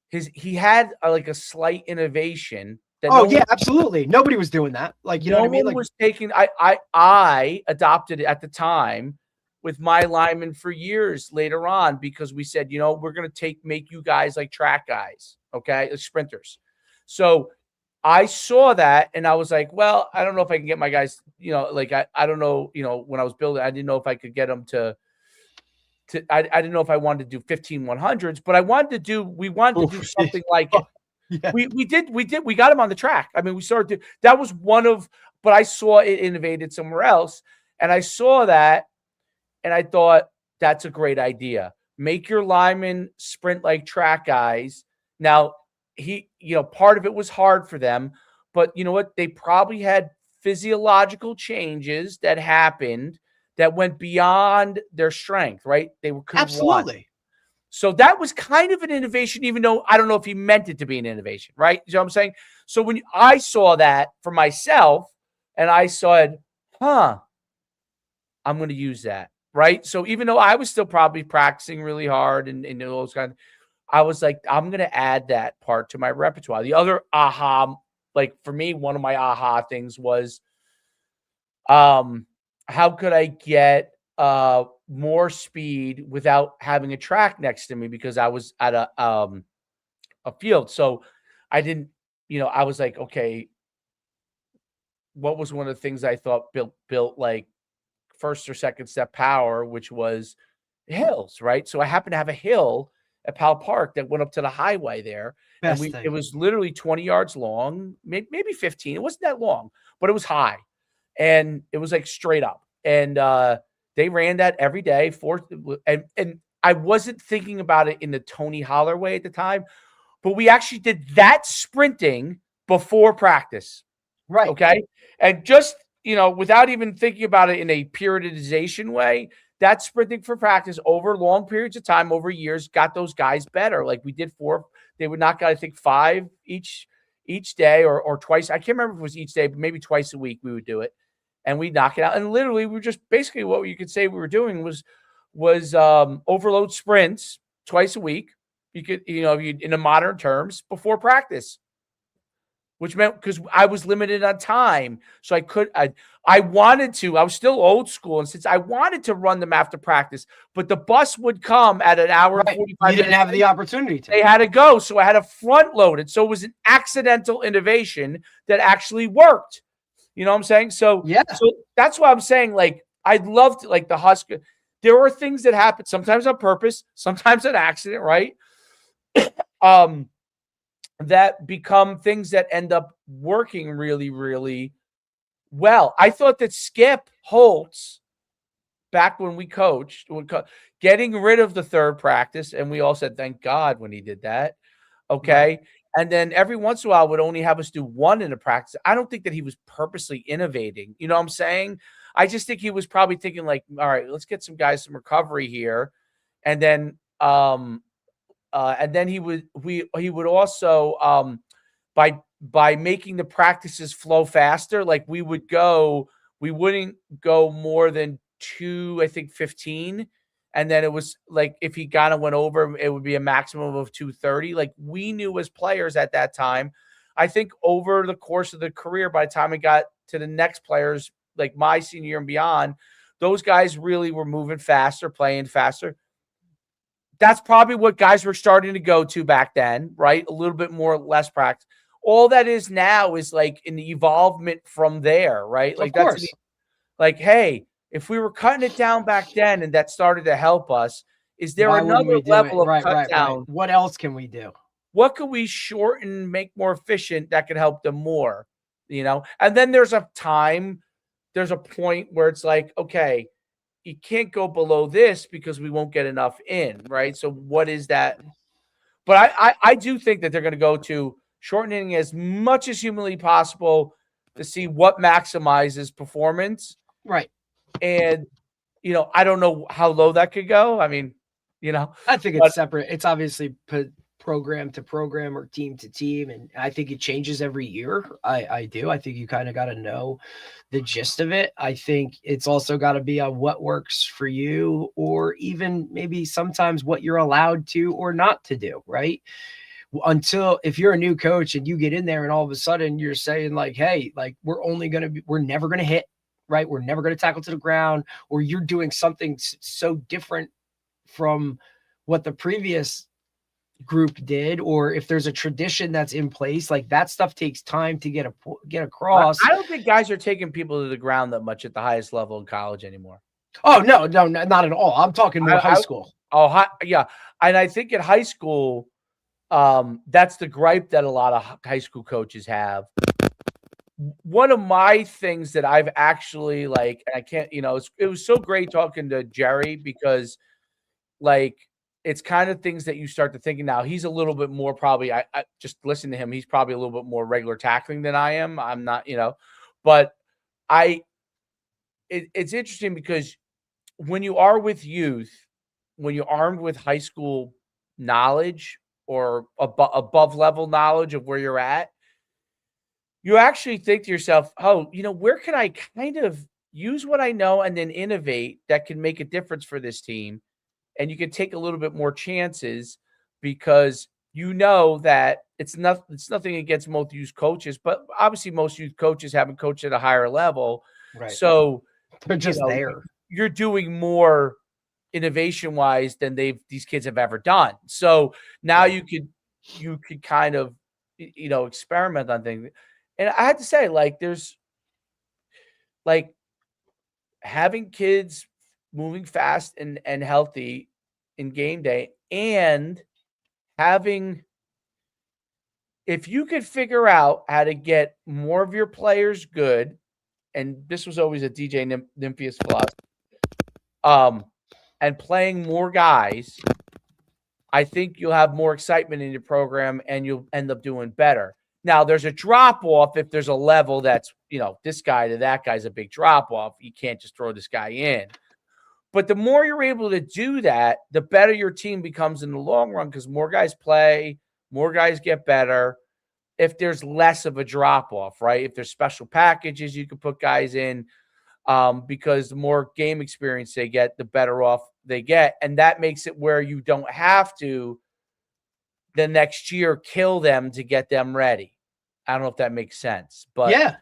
He had like a slight innovation that absolutely. Nobody was doing that. Like, you know what I mean? one Like, was taking. I adopted it at the time with my linemen for years later on, because we said, we're going to make you guys like track guys, okay, like sprinters. So I saw that and I was like, well, I don't know if I can get my guys, like I don't know, when I was building, I didn't know if I could get them to I didn't know if I wanted to do 15 100s, but we wanted to do something like it. yeah. We got him on the track. I mean, we started that was but I saw it innovated somewhere else. And I saw that and I thought, that's a great idea. Make your linemen sprint like track guys. Now, part of it was hard for them, but you know what? They probably had physiological changes that happened that went beyond their strength, right? They were absolutely. So that was kind of an innovation, even though I don't know if he meant it to be an innovation, right? You know what I'm saying? So when I saw that for myself and I said, I'm going to use that, right? So even though I was still probably practicing really hard and those kind of, I was like, I'm going to add that part to my repertoire. The other like for me, one of my aha things was, how could I get more speed without having a track next to me, because I was at a field. So I didn't, I was like, okay, what was one of the things I thought built like first or second step power, which was hills, right? So I happened to have a hill at Powell Park that went up to the highway there. It was literally 20 yards long, maybe 15. It wasn't that long, but it was high and it was like straight up. And they ran that every day and I wasn't thinking about it in the Tony Holler way at the time, but we actually did that sprinting before practice. Right. Okay. And just, without even thinking about it in a periodization way, that sprinting for practice over long periods of time, over years, got those guys better. Like we did they would knock out, I think 5 each day or twice. I can't remember if it was each day, but maybe twice a week we would do it. And we knock it out. And literally, we were just basically what you could say we were doing was overload sprints twice a week. You could, in the modern terms, before practice, which meant because I was limited on time, so I wanted to. I was still old school, and since I wanted to run them after practice, but the bus would come at an hour and 45 You didn't have the opportunity to. They had to go, so I had to front load it. So it was an accidental innovation that actually worked. You know what I'm saying? So yeah. So that's why I'm saying, like, I'd love to, like the Husker. There are things that happen sometimes on purpose, sometimes an accident, right? That become things that end up working really, really well. I thought that Skip Holtz, back when we coached, getting rid of the third practice, and we all said, thank God when he did that. Okay. Right. And then every once in a while would only have us do one in a practice. I don't think that he was purposely innovating. You know what I'm saying? I just think he was probably thinking like, all right, let's get some guys some recovery here. And then he would also by making the practices flow faster, like we wouldn't go more than 2, I think 15. And then it was like, if he kind of went over, it would be a maximum of 230. Like we knew as players at that time, I think over the course of the career, by the time it got to the next players, like my senior year and beyond, those guys really were moving faster, playing faster. That's probably what guys were starting to go to back then, right? A little bit more, less practice. All that is now is like an evolvement from there, right? Like that's like, hey, if we were cutting it down back then and that started to help us, is there another level of cut down? Right. What else can we do? What could we shorten, make more efficient that could help them more? And then there's a point where it's like, okay, you can't go below this because we won't get enough in, right? So what is that? But I do think that they're going to go to shortening as much as humanly possible to see what maximizes performance. Right. And, I don't know how low that could go. I mean, I think it's separate. It's obviously program to program or team to team. And I think it changes every year. I do. I think you kind of got to know the gist of it. I think it's also got to be on what works for you, or even maybe sometimes what you're allowed to or not to do, right? Until if you're a new coach and you get in there and all of a sudden you're saying like, hey, like we're never going to hit, right? We're never going to tackle to the ground, or you're doing something so different from what the previous group did, or if there's a tradition that's in place, like that stuff takes time to get across. I don't think guys are taking people to the ground that much at the highest level in college anymore. Oh, no, not at all. I'm talking more high school. Yeah. And I think at high school, that's the gripe that a lot of high school coaches have. One of my things that I've actually like, I can't, it was so great talking to Jerry, because like, it's kind of things that you start to thinking now. He's a little bit more probably, I just listen to him. He's probably a little bit more regular tackling than I am. I'm not, but it's interesting because when you are with youth, when you're armed with high school knowledge or above level knowledge of where you're at, you actually think to yourself, oh, where can I kind of use what I know and then innovate that can make a difference for this team? And you can take a little bit more chances, because that it's nothing against most youth coaches, but obviously most youth coaches haven't coached at a higher level. Right. So they're just there. You're doing more innovation wise than these kids have ever done. So now you could kind of, experiment on things. And I had to say, like, there's like having kids moving fast and healthy in game day, and if you could figure out how to get more of your players good, and this was always a DJ Nymphius philosophy, and playing more guys, I think you'll have more excitement in your program and you'll end up doing better. Now, there's a drop off if there's a level that's, this guy to that guy's a big drop off. You can't just throw this guy in. But the more you're able to do that, the better your team becomes in the long run, because more guys play, more guys get better. If there's less of a drop off, right? If there's special packages you can put guys in, because the more game experience they get, the better off they get. And that makes it where you don't have to the next year kill them to get them ready. I don't know if that makes sense, but yeah,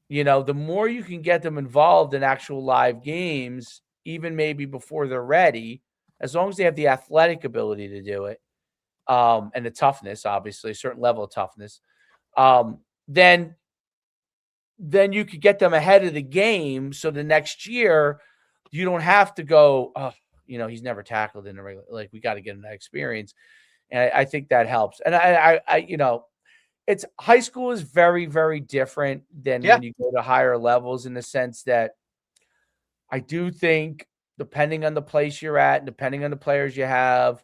the more you can get them involved in actual live games, even maybe before they're ready, as long as they have the athletic ability to do it, and the toughness, obviously, a certain level of toughness, then you could get them ahead of the game. So the next year, you don't have to go, oh, he's never tackled in a regular, like, we got to get him that experience. And I think that helps. And I it's high school is very, very different than when you go to higher levels, in the sense that I do think, depending on the place you're at and depending on the players you have,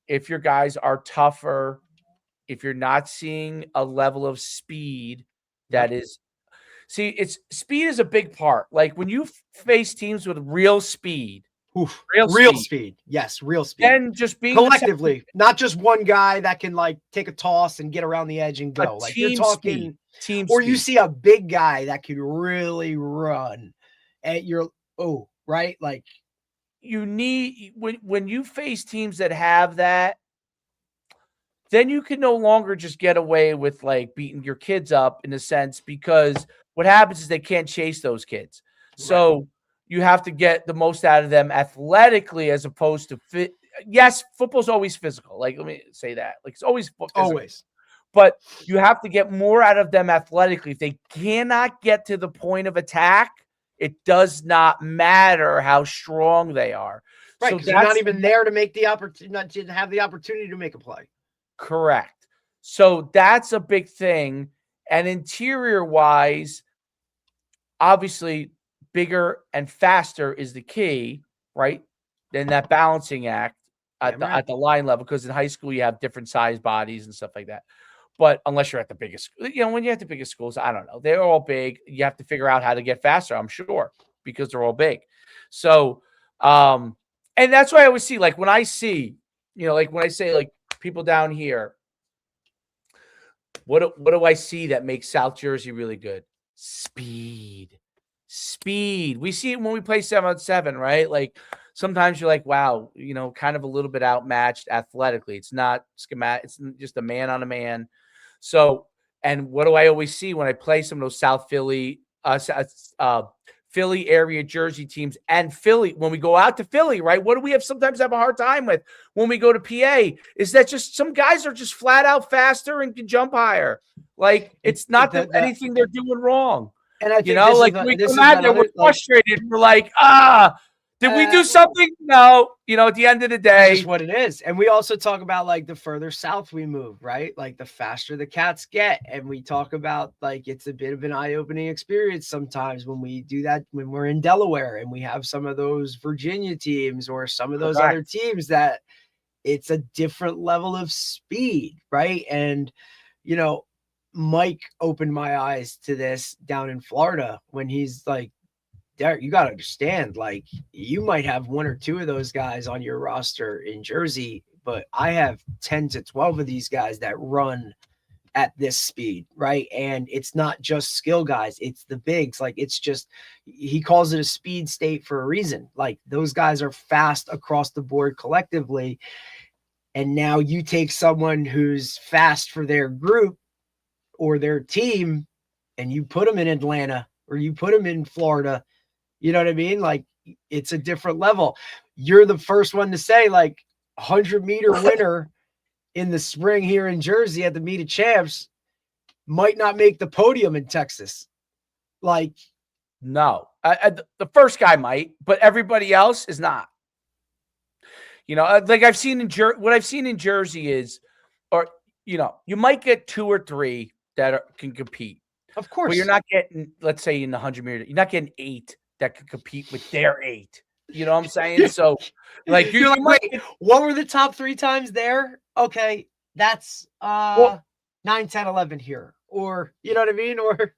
if your guys are tougher, if you're not seeing a level of speed that is, speed is a big part. Like when you face teams with real speed, real speed. Yes, real speed. And just being collectively, not just one guy that can like take a toss and get around the edge and go. Like you're talking team or speed. You see a big guy that could really run, and you're right. Like you need when you face teams that have that, then you can no longer just get away with like beating your kids up, in a sense, because what happens is they can't chase those kids. Right. So you have to get the most out of them athletically, as opposed to fit. Yes, football's always physical. Like, let me say that. Like, it's always physical. Always. But you have to get more out of them athletically. If they cannot get to the point of attack, it does not matter how strong they are. Right, because you're not even there to make the opportunity, not to have the opportunity to make a play. Correct. So that's a big thing. And interior-wise, obviously, bigger and faster is the key, right? Then that balancing act at the line level, because in high school you have different size bodies and stuff like that. But unless you're at the biggest, when you're at the biggest schools, I don't know, they're all big. You have to figure out how to get faster, I'm sure, because they're all big. So, and that's why I always see, like when I see, like when I say like people down here, what do I see that makes South Jersey really good? Speed. We see it when we play 7-on-7, right? Like sometimes you're like, wow, kind of a little bit outmatched athletically. It's not schematic. It's just a man on a man. So, and what do I always see when I play some of those South Philly, Philly area Jersey teams and Philly, when we go out to Philly, right? What do we sometimes have a hard time with when we go to PA is that just some guys are just flat out faster and can jump higher. Like it's not anything they're doing wrong. And I think we come out there, we're frustrated. We're like, did we do something? No, at the end of the day, that's just what it is. And we also talk about like the further south we move, right? Like the faster the cats get. And we talk about like it's a bit of an eye-opening experience sometimes when we do that, when we're in Delaware and we have some of those Virginia teams or some of those other teams that it's a different level of speed, right? And, Mike opened my eyes to this down in Florida when he's like, Derek, you got to understand, like you might have one or two of those guys on your roster in Jersey, but I have 10 to 12 of these guys that run at this speed, right? And it's not just skill guys, it's the bigs. Like it's just, he calls it a speed state for a reason. Like those guys are fast across the board collectively. And now you take someone who's fast for their group or their team and you put them in Atlanta or you put them in Florida. You know what I mean? Like it's a different level. You're the first one to say like 100-meter winner in the spring here in Jersey at the Meet of Champs might not make the podium in Texas. Like, no, the first guy might, but everybody else is not. Like what I've seen in Jersey is, or you might get 2 or 3 that can compete. Of course, but you're not getting, let's say in the 100-meter, you're not getting 8 that could compete with their 8. You know what I'm saying? So, like, you're like, wait, what were the top 3 times there? Okay, that's 9, 10, 11 here, or you know what I mean? Or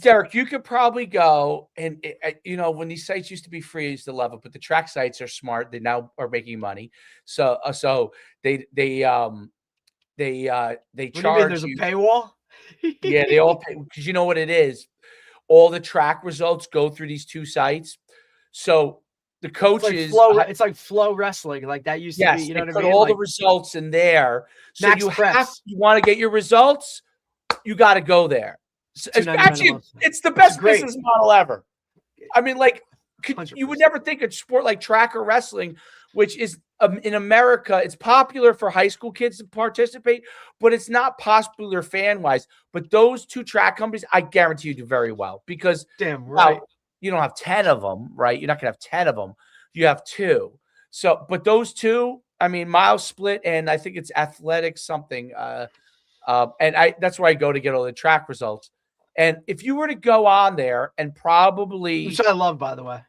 Derek, you could probably go and when these sites used to be free, I used to love it, but the track sites are smart. They now are making money, so they charge. What do you mean, there's a paywall? Yeah, they all pay because you know what it is. All the track results go through these 2 sites. So the coaches, it's like flow wrestling, like that used to be. You know what I mean? All the results in there. So Max you want to get your results, you got to go there. So actually, it's the best business model ever. I mean, like you would never think a sport like track or wrestling, which is in America, it's popular for high school kids to participate, but it's not popular fan-wise. But those 2 track companies, I guarantee you do very well because damn right. You don't have 10 of them, right? You're not going to have 10 of them. You have 2. So, but those 2, I mean, Mile Split and I think it's Athletic something. And that's where I go to get all the track results. And if you were to go on there and probably, which I love, by the way.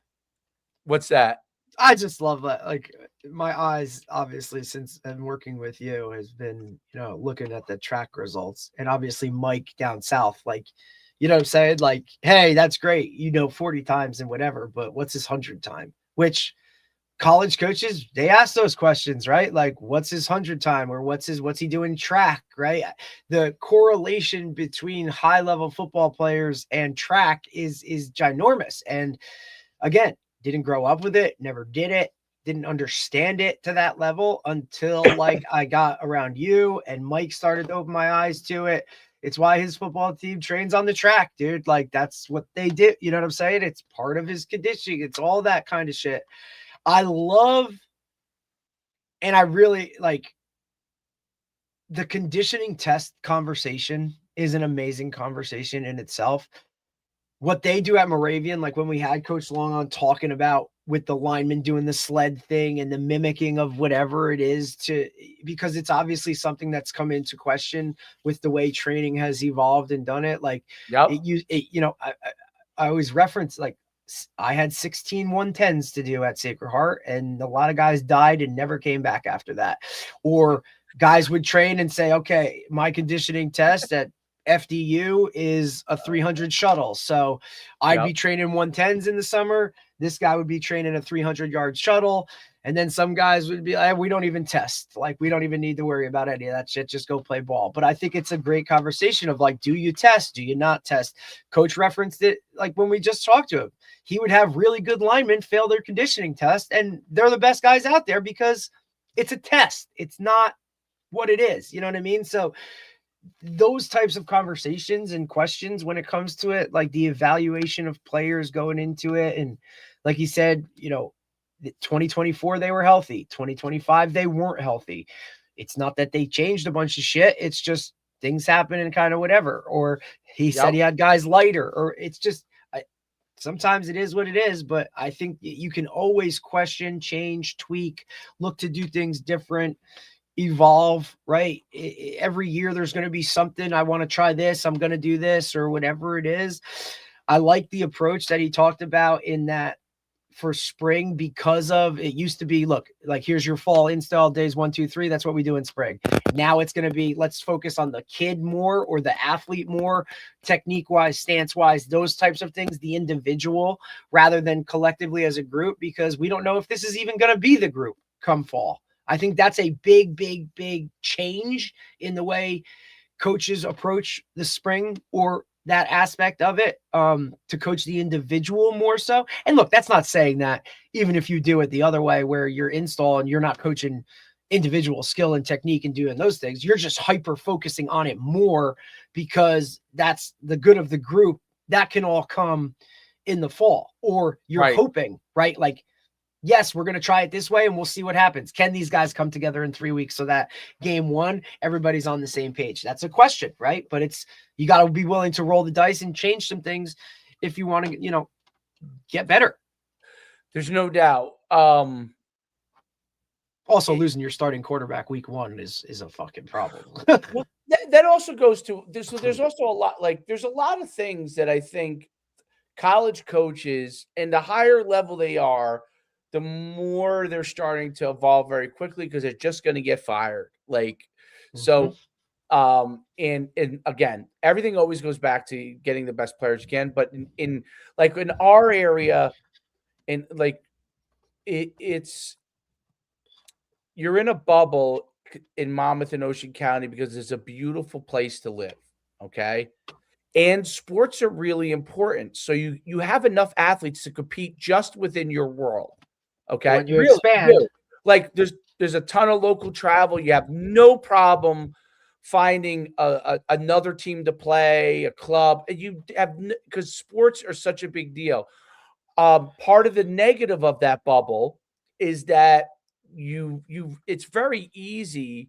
What's that? I just love that. Like my eyes, obviously, since I'm working with you, has been, looking at the track results, and obviously Mike down south, like, you know what I'm saying? Like, hey, that's great. 40 times and whatever, but what's his 100 time? Which college coaches, they ask those questions, right? Like, what's his 100 time, or what's he doing track, right? The correlation between high level football players and track is ginormous. And again, didn't grow up with it, never did it, didn't understand it to that level until like I got around you and Mike started to open my eyes to it. It's why his football team trains on the track, dude. Like that's what they did. You know what I'm saying? It's part of his conditioning. It's all that kind of shit. I love, and I really like, the conditioning test conversation is an amazing conversation in itself. What they do at Moravian, like when we had Coach Long on talking about with the linemen doing the sled thing and the mimicking of whatever it is, because it's obviously something that's come into question with the way training has evolved and done it. Like, yep. I always reference, like, I had 16 110s to do at Sacred Heart, and a lot of guys died and never came back after that. Or guys would train and say, okay, my conditioning test at FDU is a 300 shuttle. So I'd be training 110s in the summer. This guy would be training a 300-yard shuttle. And then some guys would be like, we don't even test. Like, we don't even need to worry about any of that shit. Just go play ball. But I think it's a great conversation of like, do you test? Do you not test? Coach referenced it like when we just talked to him. He would have really good linemen fail their conditioning test, and they're the best guys out there because it's a test. It's not what it is. You know what I mean? So those types of conversations and questions when it comes to it, like the evaluation of players going into it. And like he said, 2024, they were healthy. 2025, they weren't healthy. It's not that they changed a bunch of shit. It's just things happen and kind of whatever. Or he said he had guys lighter, or it's just, sometimes it is what it is, but I think you can always question, change, tweak, look to do things different, evolve, right? Every year there's going to be something. I want to try this. I'm going to do this or whatever it is. I like the approach that he talked about in that for spring, because of it used to be, look, like here's your fall install days 1, 2, 3. That's what we do in spring. Now it's going to be, let's focus on the kid more or the athlete more, technique wise, stance wise, those types of things, the individual rather than collectively as a group, because we don't know if this is even going to be the group come fall. I think that's a big, big, big change in the way coaches approach the spring or that aspect of it, to coach the individual more so. And look, that's not saying that even if you do it the other way where you're install and you're not coaching individual skill and technique and doing those things, you're just hyper focusing on it more because that's the good of the group. That can all come in the fall, or you're hoping, right? Like, yes, we're going to try it this way and we'll see what happens. Can these guys come together in 3 weeks so that game one, everybody's on the same page? That's a question, right? But you got to be willing to roll the dice and change some things if you want to, get better. There's no doubt. Also, losing your starting quarterback week one is a fucking problem. Well, that also goes to there's also a lot, like there's a lot of things that I think college coaches, and the higher level they are, the more they're starting to evolve very quickly because they're just going to get fired. Like, so, and again, everything always goes back to getting the best players you can. But in our area, and like it's you're in a bubble in Monmouth and Ocean County because it's a beautiful place to live. Okay. And sports are really important. So you have enough athletes to compete just within your world. Okay. When you expand, like there's a ton of local travel. You have no problem finding another team to play, a club. You have, because sports are such a big deal. Part of the negative of that bubble is that it's very easy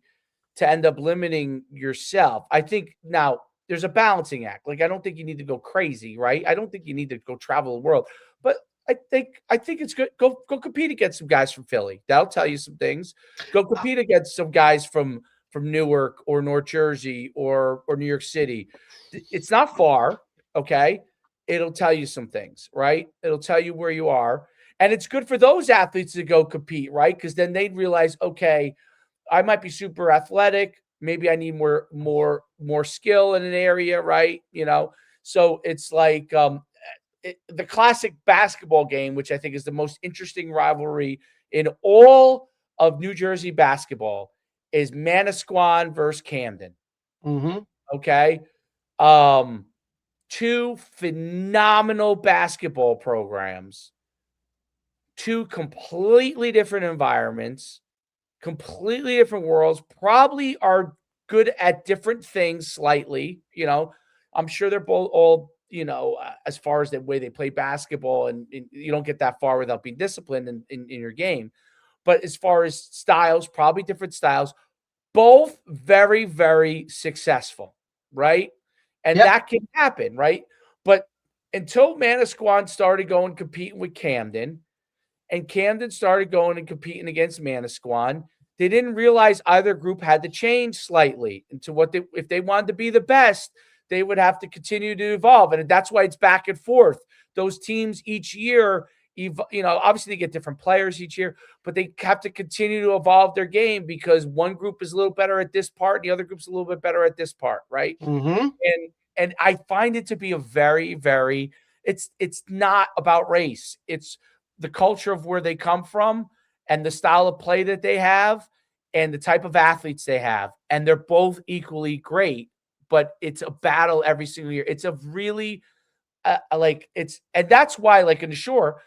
to end up limiting yourself. I think now there's a balancing act. Like, I don't think you need to go crazy, right? I don't think you need to go travel the world, but I think it's good. Go compete against some guys from Philly. That'll tell you some things. Go compete against some guys from Newark or North Jersey or New York City. It's not far, okay? It'll tell you some things, right? It'll tell you where you are. And it's good for those athletes to go compete, right? Because then they'd realize, okay, I might be super athletic. Maybe I need more skill in an area, right? So it's like the classic basketball game, which I think is the most interesting rivalry in all of New Jersey basketball, is Manasquan versus Camden. Okay. Two phenomenal basketball programs, two completely different environments, completely different worlds, probably are good at different things slightly. I'm sure they're both all, as far as the way they play basketball, and you don't get that far without being disciplined in your game. But as far as styles, probably different styles, both very, very successful, right? And that can happen, right? But until Manasquan started going competing with Camden, and Camden started going and competing against Manasquan, they didn't realize either group had to change slightly into if they wanted to be the best, they would have to continue to evolve. And that's why it's back and forth. Those teams each year obviously they get different players each year, but they have to continue to evolve their game because one group is a little better at this part, the other group's a little bit better at this part, right? Mm-hmm. And I find it to be a very, very it's not about race. It's the culture of where they come from and the style of play that they have and the type of athletes they have. And they're both equally great, but it's a battle every single year. It's a really and that's why, like in the shore,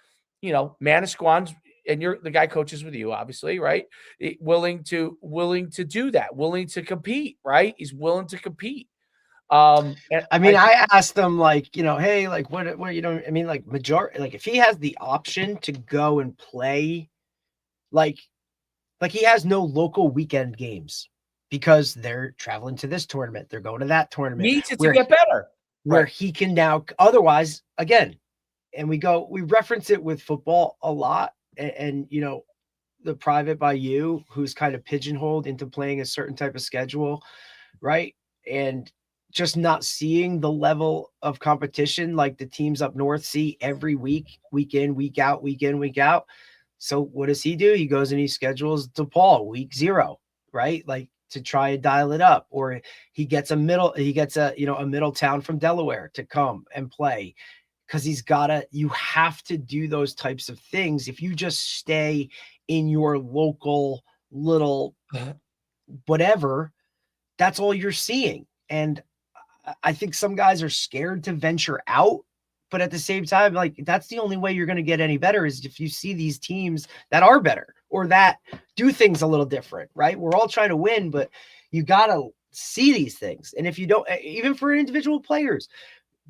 Manasquan's, and you're the guy coaches with you, obviously, right? Willing to do that, willing to compete, right? He's willing to compete. I mean, I asked them hey, what, I mean, majority, if he has the option to go and play, like he has no local weekend games because they're traveling to this tournament, they're going to that tournament. Needs it to get better. Where he can now, otherwise, again, and we reference it with football a lot, and the private by you, who's kind of pigeonholed into playing a certain type of schedule, right? And just not seeing the level of competition like the teams up north see every week, week in, week out, week in, week out. So what does he do? He goes and he schedules DePaul week 0, right? To try and dial it up, or he gets a middle town from Delaware to come and play, because you have to do those types of things. If you just stay in your local little whatever, that's all you're seeing. And I think some guys are scared to venture out, but at the same time, that's the only way you're going to get any better is if you see these teams that are better or that do things a little different, right? We're all trying to win, but you got to see these things. And if you don't, even for individual players,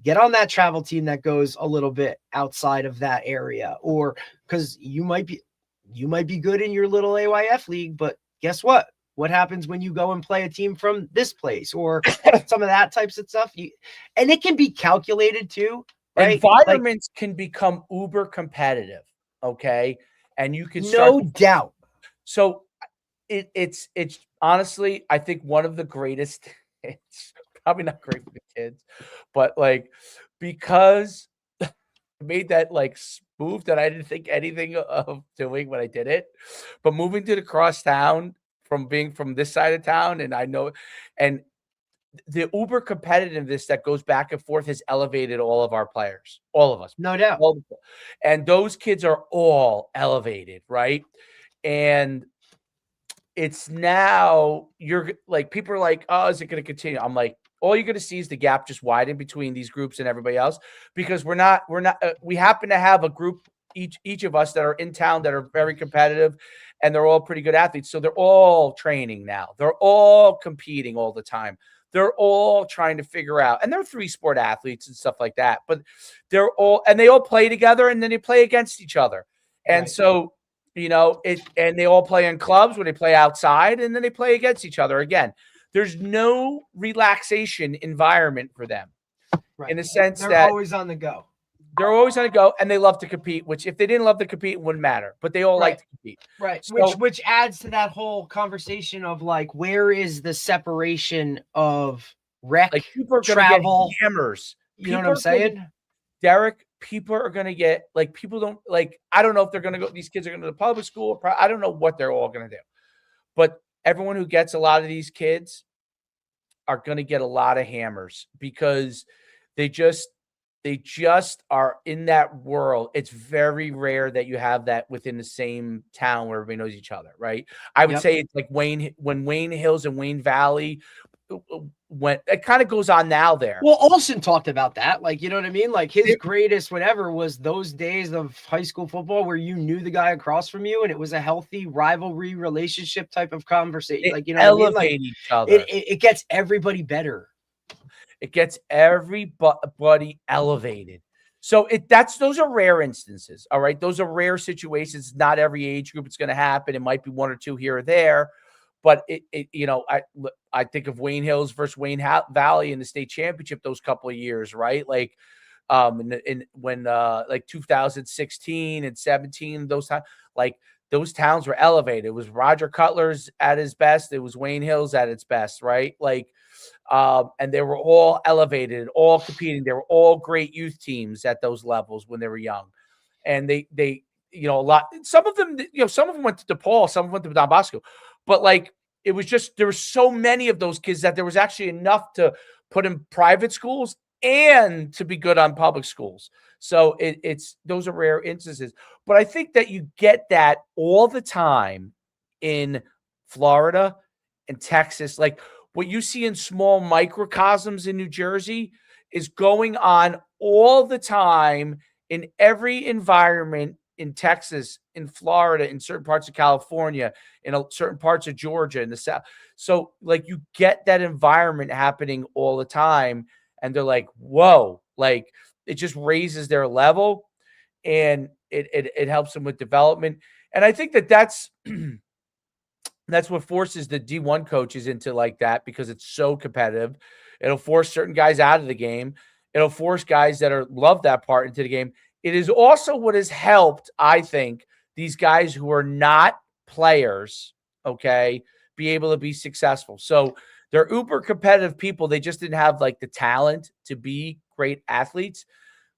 get on that travel team that goes a little bit outside of that area, or because you might be good in your little AYF league, but guess what? What happens when you go and play a team from this place or some of that types of stuff? And it can be calculated too. Right? Environments can become uber competitive, okay? And you can no doubt. So it's honestly, I think one of the greatest. It's probably not great for the kids, but because I made that move that I didn't think anything of doing when I did it, but moving to the cross town from being from this side of town, and I know, and the uber competitiveness that goes back and forth has elevated all of our players, all of us. No doubt. And those kids are all elevated, right? And it's now people are like, oh, is it going to continue? I'm like, all you're going to see is the gap just widen between these groups and everybody else, because we happen to have a group, each of us that are in town that are very competitive, and they're all pretty good athletes. So they're all training now. They're all competing all the time. They're all trying to figure out, and they're 3-sport athletes and stuff like that, but they all play together, and then they play against each other. And so, and they all play in clubs where they play outside, and then they play against each other again. There's no relaxation environment for them, in the sense that they're always on the go. They're always on the go, and they love to compete, which if they didn't love to compete, it wouldn't matter. But they all like to compete. Right. So, which adds to that whole conversation of where is the separation of rec, people are travel, get hammers. You know what I'm saying? Derek, people are going to get, people don't, I don't know if they're going to go, these kids are going to the public school. I don't know what they're all going to do. But everyone who gets a lot of these kids are going to get a lot of hammers, because they just are in that world. It's very rare that you have that within the same town where everybody knows each other, right? I would say it's like when Wayne Hills and Wayne Valley went, it kind of goes on now there. Well, Olsen talked about that. You know what I mean? His greatest whatever was those days of high school football where you knew the guy across from you, and it was a healthy rivalry relationship type of conversation. You know elevate what I mean? Each other. It gets everybody better. It gets everybody elevated. So those are rare instances. All right. Those are rare situations. Not every age group it's going to happen. It might be one or two here or there, but I think of Wayne Hills versus Wayne Valley in the state championship those couple of years, right? When 2016 and 17, those times, those towns were elevated. It was Roger Cutler's at his best. It was Wayne Hills at its best, right? And they were all elevated, all competing. They were all great youth teams at those levels when they were young. and they a lot. Some of them went to DePaul, some went to Don Bosco, but like it was just there were so many of those kids that there was actually enough to put in private schools and to be good on public schools. So it's those are rare instances, but I think that you get that all the time in Florida and Texas. Like what you see in small microcosms in New Jersey is going on all the time in every environment in Texas, in Florida, in certain parts of California, in certain parts of Georgia, in the South. So like you get that environment happening all the time, and they're like, whoa, like it just raises their level, and it helps them with development. And I think that's that's what forces the D1 coaches into like that, because it's so competitive. It'll force certain guys out of the game. It'll force guys that love that part into the game. It is also what has helped, I think, these guys who are not players, okay, be able to be successful. So they're uber competitive people. They just didn't have like the talent to be great athletes.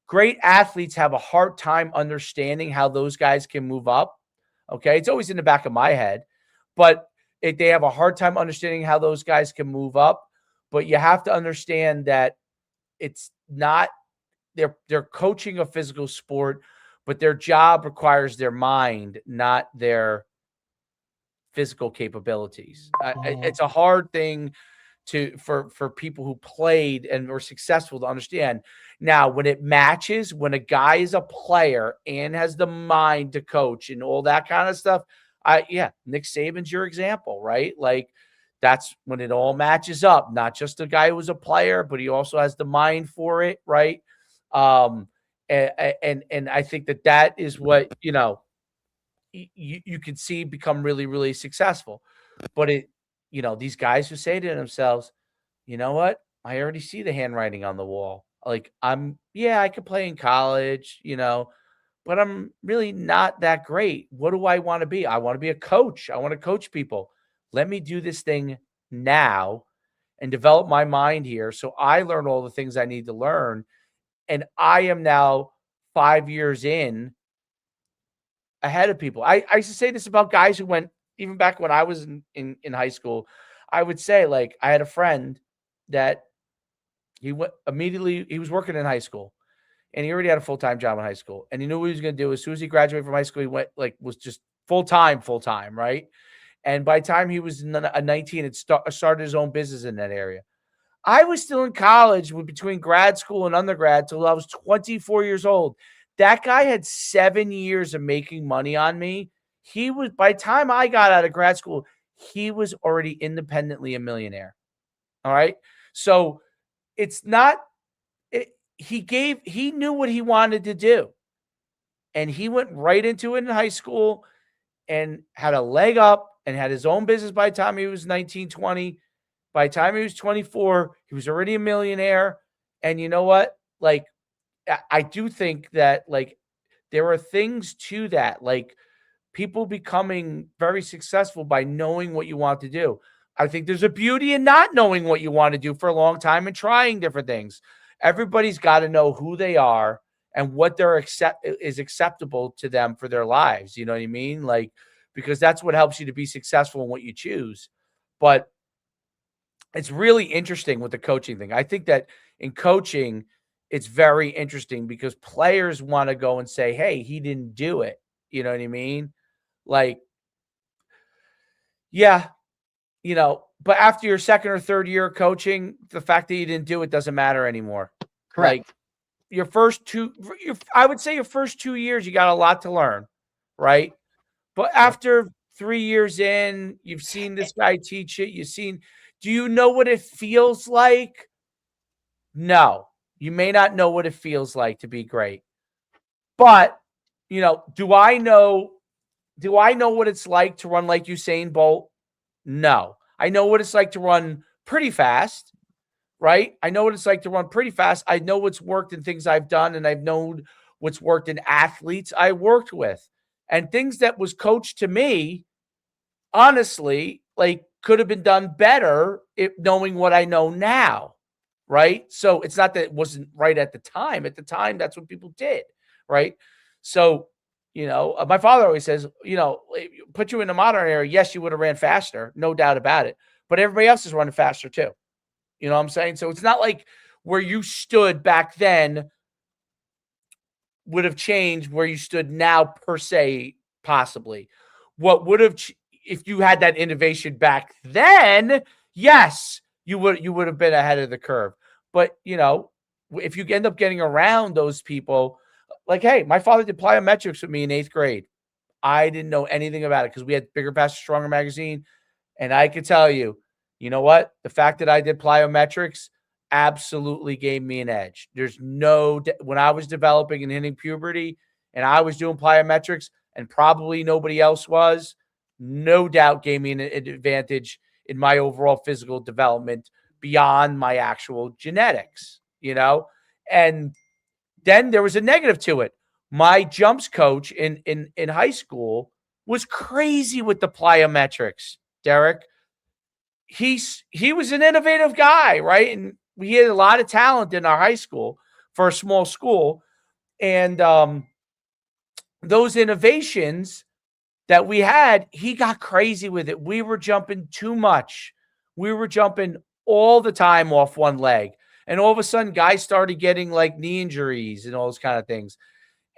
Great athletes have a hard time understanding how those guys can move up. Okay. It's always in the back of my head, but they have a hard time understanding how those guys can move up. But you have to understand that it's not, they're coaching a physical sport, but their job requires their mind, not their physical capabilities. It's a hard thing for people who played and were successful to understand. Now, when it matches, when a guy is a player and has the mind to coach and all that kind of stuff, Nick Saban's your example, right? Like that's when it all matches up. Not just a guy who was a player, but he also has the mind for it, right? And I think that is what you could see become really, really successful. But these guys who say to themselves, you know what? I already see the handwriting on the wall. Like I could play in college, but I'm really not that great. What do I want to be? I want to be a coach. I want to coach people. Let me do this thing now and develop my mind here so I learn all the things I need to learn. And I am now 5 years in ahead of people. I used to say this about guys who went, even back when I was in high school, I would say, like, I had a friend that he went immediately, he was working in high school and he already had a full-time job in high school. And he knew what he was going to do. As soon as he graduated from high school, he went, like, was just full-time, right? And by the time he was 19, it started his own business in that area. I was still in college between grad school and undergrad till I was 24 years old. That guy had 7 years of making money on me. He was, by the time I got out of grad school, he was already independently a millionaire. All right. So it's not, he knew what he wanted to do. And he went right into it in high school and had a leg up and had his own business by the time he was 19, 20. By the time he was 24, he was already a millionaire. And you know what? Like, I do think that, like, there are things to that, like people becoming very successful by knowing what you want to do. I think there's a beauty in not knowing what you want to do for a long time and trying different things. Everybody's got to know who they are and what is acceptable to them for their lives. You know what I mean? Like, because that's what helps you to be successful in what you choose. But it's really interesting with the coaching thing. I think that in coaching, it's very interesting because players want to go and say, hey, he didn't do it. You know what I mean? Like, yeah, but after your second or third year of coaching, the fact that you didn't do it doesn't matter anymore. Correct. Like I would say your first 2 years, you got a lot to learn, right? But after 3 years in, you've seen this guy teach it. Do you know what it feels like? No, you may not know what it feels like to be great. But, do I know what it's like to run like Usain Bolt? No. I know what it's like to run pretty fast, right? I know what it's like to run pretty fast. I know what's worked in things I've done, and I've known what's worked in athletes I worked with. And things that was coached to me, honestly, like, could have been done better knowing what I know now, right? So it's not that it wasn't right at the time. At the time, that's what people did, right? So, my father always says, put you in the modern era. Yes, you would have ran faster, no doubt about it. But everybody else is running faster too. You know what I'm saying? So it's not like where you stood back then would have changed where you stood now per se, possibly. What would have, if you had that innovation back then, yes, you would have been ahead of the curve. But, if you end up getting around those people, like, hey, my father did plyometrics with me in 8th grade. I didn't know anything about it because we had Bigger, Faster, Stronger magazine. And I could tell you, you know what? The fact that I did plyometrics absolutely gave me an edge. There's when I was developing and hitting puberty and I was doing plyometrics and probably nobody else was, no doubt gave me an advantage in my overall physical development beyond my actual genetics, and then there was a negative to it. My jumps coach in high school was crazy with the plyometrics, Derek. He was an innovative guy, right? And we had a lot of talent in our high school for a small school. And those innovations that we had, he got crazy with it. We were jumping too much. We were jumping all the time off one leg. And all of a sudden, guys started getting like knee injuries and all those kind of things.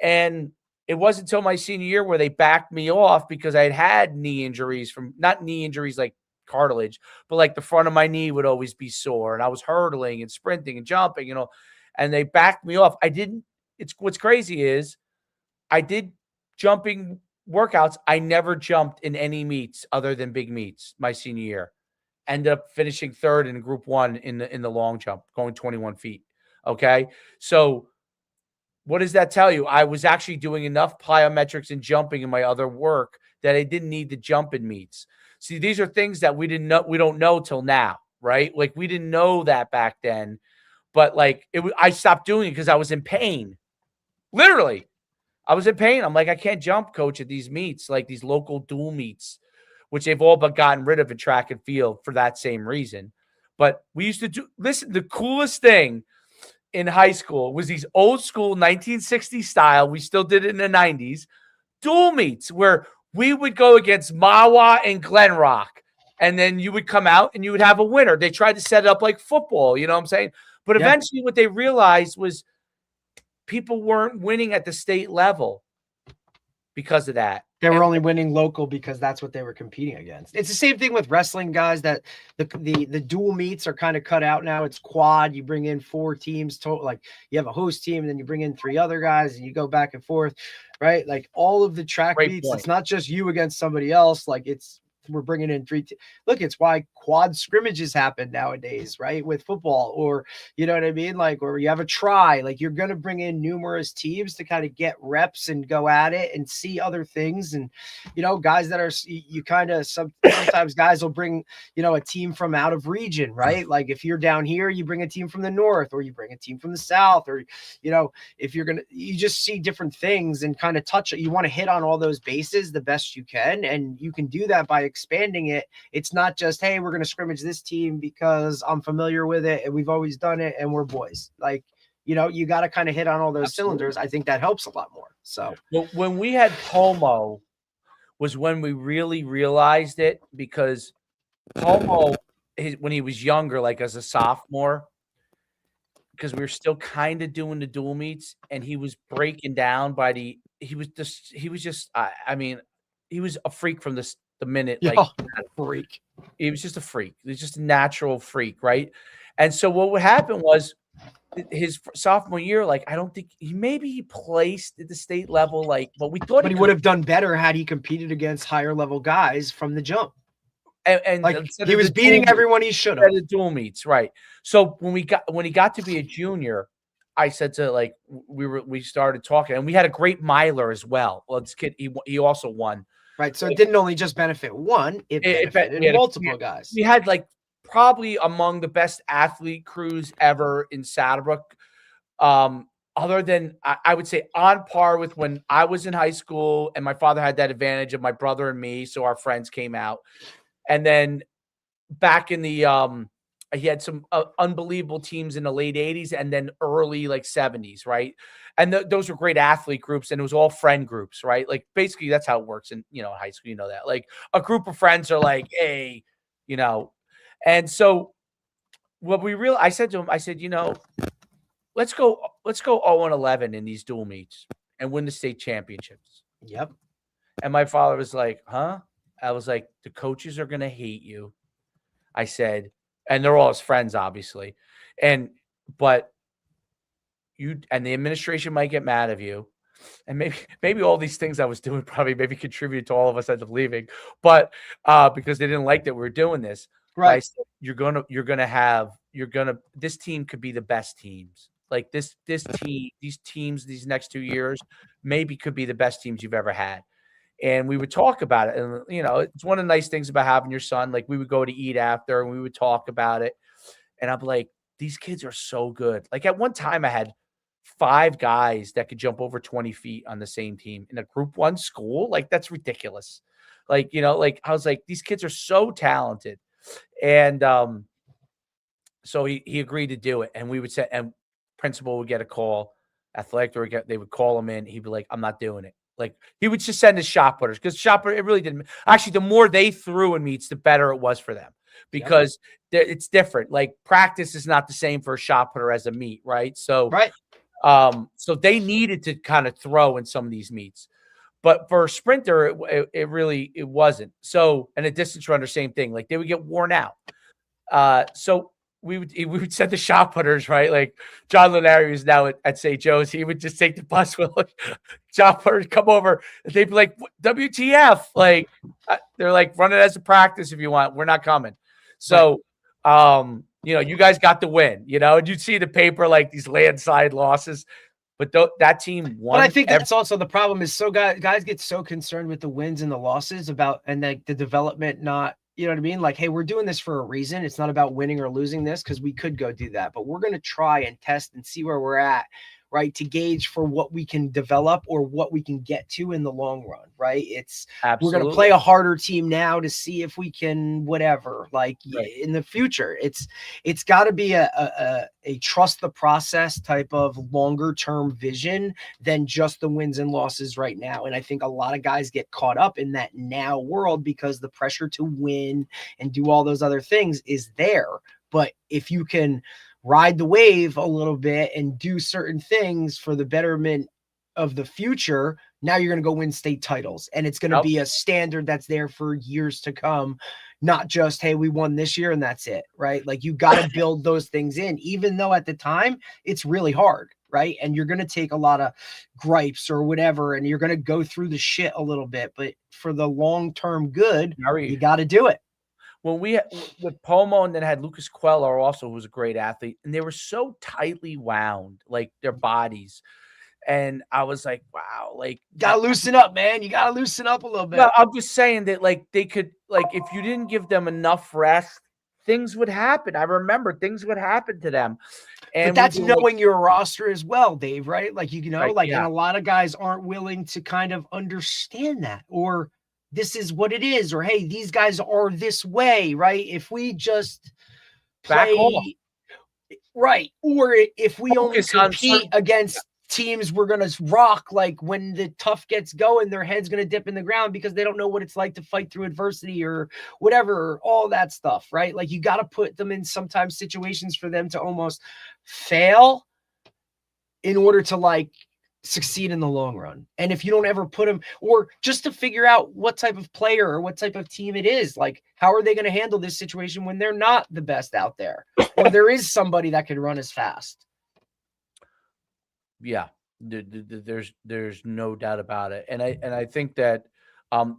And it wasn't until my senior year where they backed me off because I had knee injuries not knee injuries like cartilage, but like the front of my knee would always be sore. And I was hurdling and sprinting and jumping, and they backed me off. What's crazy is I did jumping workouts. I never jumped in any meets other than big meets my senior year. Ended up finishing 3rd in group 1 in the long jump, going 21 feet. Okay. So what does that tell you? I was actually doing enough plyometrics and jumping in my other work that I didn't need to jump in meets. See, these are things that we don't know till now, right? Like we didn't know that back then, but like I stopped doing it because I was in pain. Literally, I was in pain. I'm like, I can't jump, coach, at these meets, like these local dual meets, which they've all but gotten rid of in track and field for that same reason. But we used to listen, the coolest thing in high school was these old school 1960s style. We still did it in the 90s. Dual meets where we would go against Mawa and Glen Rock. And then you would come out and you would have a winner. They tried to set it up like football, you know what I'm saying? But eventually what they realized was people weren't winning at the state level because of that. They were only winning local because that's what they were competing against. It's the same thing with wrestling, guys, that the dual meets are kind of cut out now. It's quad. You bring in 4 teams total. Like you have a host team and then you bring in 3 other guys and you go back and forth, right? Like all of the track meets, it's not just you against somebody else. Like we're bringing in 3. Look, it's why quad scrimmages happen nowadays, right? With football, or you know what I mean? Like, or you have a try, like you're going to bring in numerous teams to kind of get reps and go at it and see other things. And, guys that are, you kind of, sometimes guys will bring, a team from out of region, right? Like if you're down here, you bring a team from the north, or you bring a team from the south, or, if you just see different things and kind of touch it. You want to hit on all those bases the best you can. And you can do that by expanding it. It's not just, hey, we're going to scrimmage this team because I'm familiar with it and we've always done it and we're boys. Like, you got to kind of hit on all those cylinders. I think that helps a lot more. So when we had Pomo was when we really realized it, because Pomo, when he was younger, like as a sophomore, because we were still kind of doing the dual meets, and he was breaking down he was a freak from the minute, like freak. He was just a freak. He was just a natural freak, right? And so what would happen was his sophomore year, like I don't think he placed at the state level, like, but we thought he would have done better had he competed against higher level guys from the jump. And like he was beating everyone he should have. The dual meets, right? So when he got to be a junior, I said to like we started talking, and we had a great miler as well. Well, this kid he also won. Right, so it didn't only just benefit one; it benefited multiple guys. We had like probably among the best athlete crews ever in Saddlebrook. Other than I would say on par with when I was in high school, and my father had that advantage of my brother and me, so our friends came out. And then back in the he had some unbelievable teams in the late 80s and then early like 70s, right? And those were great athlete groups, and it was all friend groups, right? Like basically that's how it works in, high school, that. Like a group of friends are like, hey, and so what I said to him, I said, let's go 0-11 in these dual meets and win the state championships. Yep. And my father was like, huh? I was like, the coaches are going to hate you. I said, and they're all his friends, obviously. But you and the administration might get mad of you. And maybe all these things I was doing probably maybe contributed to all of us end up leaving. But because they didn't like that we were doing this. Right. Said, this team could be the best teams. Like this team, these teams, these next 2 years, maybe could be the best teams you've ever had. And we would talk about it. And, it's one of the nice things about having your son. Like we would go to eat after and we would talk about it. And I'm like, these kids are so good. Like at one time I had 5 guys that could jump over 20 feet on the same team in a group 1 school. Like that's ridiculous. Like, like I was like, these kids are so talented. And so he agreed to do it. And we would say, and principal would get a call, athletic director, they would call him in. He'd be like, I'm not doing it. Like he would just send his shot putters because it really didn't. Actually, the more they threw in meets, the better it was for them because it's different. Like practice is not the same for a shot putter as a meet, right? So, so they needed to kind of throw in some of these meets, but for a sprinter, it really wasn't. So, and a distance runner, same thing. Like they would get worn out. So we would send the shot putters, right? Like John Lanari, who's now at St. Joe's, he would just take the bus with like, shot putters come over. And they'd be like, WTF? Like they're like, run it as a practice if you want. We're not coming. So, you guys got the win, and you'd see the paper like these landslide losses. But that team won. But I think that's also the problem is so guys get so concerned with the wins and the losses and the development not. You know what I mean? Like, hey, we're doing this for a reason. It's not about winning or losing this because we could go do that. But we're going to try and test and see where we're at, right, to gauge for what we can develop or what we can get to in the long run, right? We're going to play a harder team now to see if we can whatever, like in the future. It's got to be a trust the process type of longer term vision than just the wins and losses right now. And I think a lot of guys get caught up in that now world because the pressure to win and do all those other things is there. But if you can ride the wave a little bit and do certain things for the betterment of the future, now you're going to go win state titles. And it's going to be a standard that's there for years to come, not just, hey, we won this year and that's it, right? Like you got to build those things in, even though at the time it's really hard, right? And you're going to take a lot of gripes or whatever, and you're going to go through the shit a little bit, but for the long-term good, you got to do it. When we with Pomo and then had Lucas Queller also, who was a great athlete, and they were so tightly wound, like their bodies. And I was like, wow, like gotta loosen up, man. You gotta loosen up a little bit. No, I'm just saying that like they could, like if you didn't give them enough rest, things would happen. I remember things would happen to them. And but that's knowing your roster as well, Dave, right? Like and a lot of guys aren't willing to kind of understand that, or this is what it is, or hey, these guys are this way, right? If we just back off, right, or if we only compete against teams we're gonna rock, like when the tough gets going, their head's gonna dip in the ground because they don't know what it's like to fight through adversity or whatever, all that stuff, right? Like you got to put them in sometimes situations for them to almost fail in order to like succeed in the long run. And if you don't ever put them, or just to figure out what type of player or what type of team it is, like how are they going to handle this situation when they're not the best out there, or there is somebody that can run as fast. Yeah, there's no doubt about it. And I think that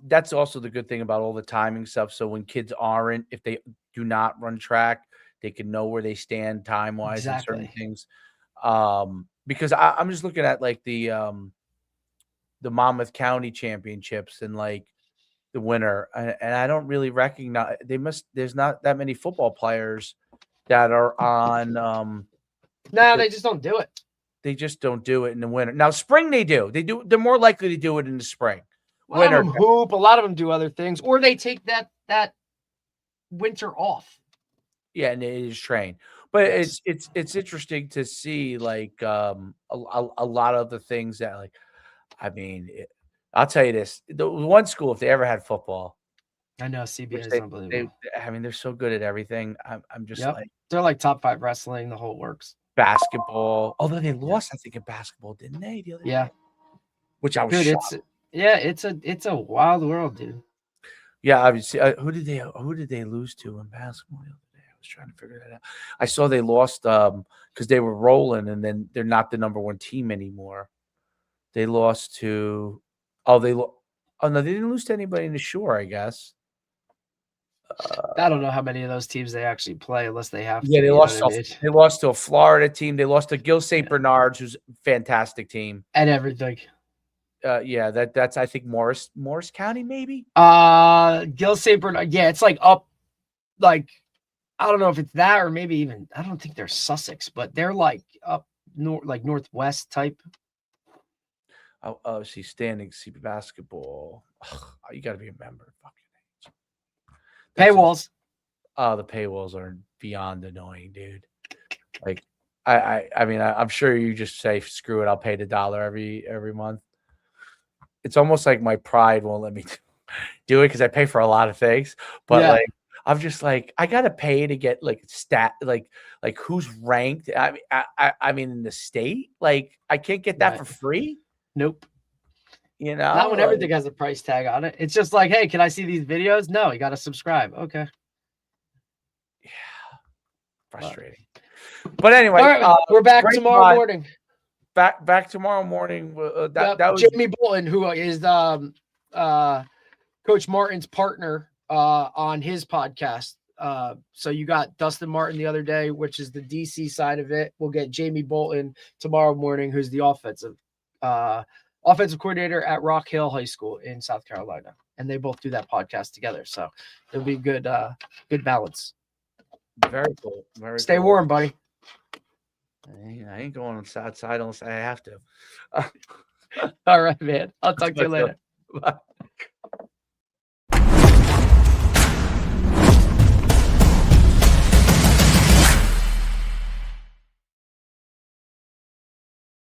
that's also the good thing about all the timing stuff. So when kids if they do not run track, they can know where they stand time-wise and certain things. Because I'm just looking at like the Monmouth County Championships and like the winner, and I don't really recognize there's not that many football players that are on. No, they just don't do it. They just don't do it in the winter. Now, spring they do. They're more likely to do it in the spring. A lot of them hoop. A lot of them do other things, or they take that winter off. Yeah, and it is trained. But Yes. it's interesting to see like a lot of the things that like I mean, I'll tell you this: the one school, if they ever had football, I know which CBA is they unbelievable. I mean, they're so good at everything. I'm just Yep. like They're like top 5 wrestling, the whole works. basketball. Although they Yeah. lost, I think in basketball, didn't they? The other Yeah. day, which I was Dude, shocked. it's a wild world, dude. Yeah, obviously. Who did they lose to in basketball the other day? I was trying to figure that out. I saw they lost because they were rolling, and then they're not the number one team anymore. They lost to oh oh no, they didn't lose to anybody in the Shore, I guess. I don't know how many of those teams they actually play unless they have to. Yeah, You know what I mean? they lost to a Florida team. They lost to Gil St. Bernard's, who's a fantastic team. And everything. Yeah, that's I think Morris County, maybe. Gil St. Bernard. Yeah, it's like up, like I don't know if it's that or maybe even I don't think they're Sussex, but they're like up north, like northwest type. Oh, see, standing CP basketball. Ugh, you got to be a member. Fucking That's Paywalls. the paywalls are beyond annoying, dude. Like, I mean, I'm sure you just say, screw it, I'll pay the $1 every month. It's almost like my pride won't let me do it because I pay for a lot of things. But Yeah. like, I'm just like, I gotta pay to get like like who's ranked. I mean, in the state, like, I can't get that Right. for free. Nope. You know, Not when like, everything has a price tag on it. It's just like, hey, can I see these videos? No, you got to subscribe. Okay. yeah, frustrating. But anyway, All right, we're back great tomorrow pod. morning. Back tomorrow morning. That was Jamie Bolton, who is Coach Martin's partner on his podcast. So you got Dustin Martin the other day, which is the DC side of it. We'll get Jamie Bolton tomorrow morning, who's the offensive coordinator at Rock Hill High School in South Carolina, and they both do that podcast together. So it'll be good balance. very cool. Very Stay cool. warm, buddy. I ain't going outside unless I have to. All right, man. I'll talk to you later. Bye.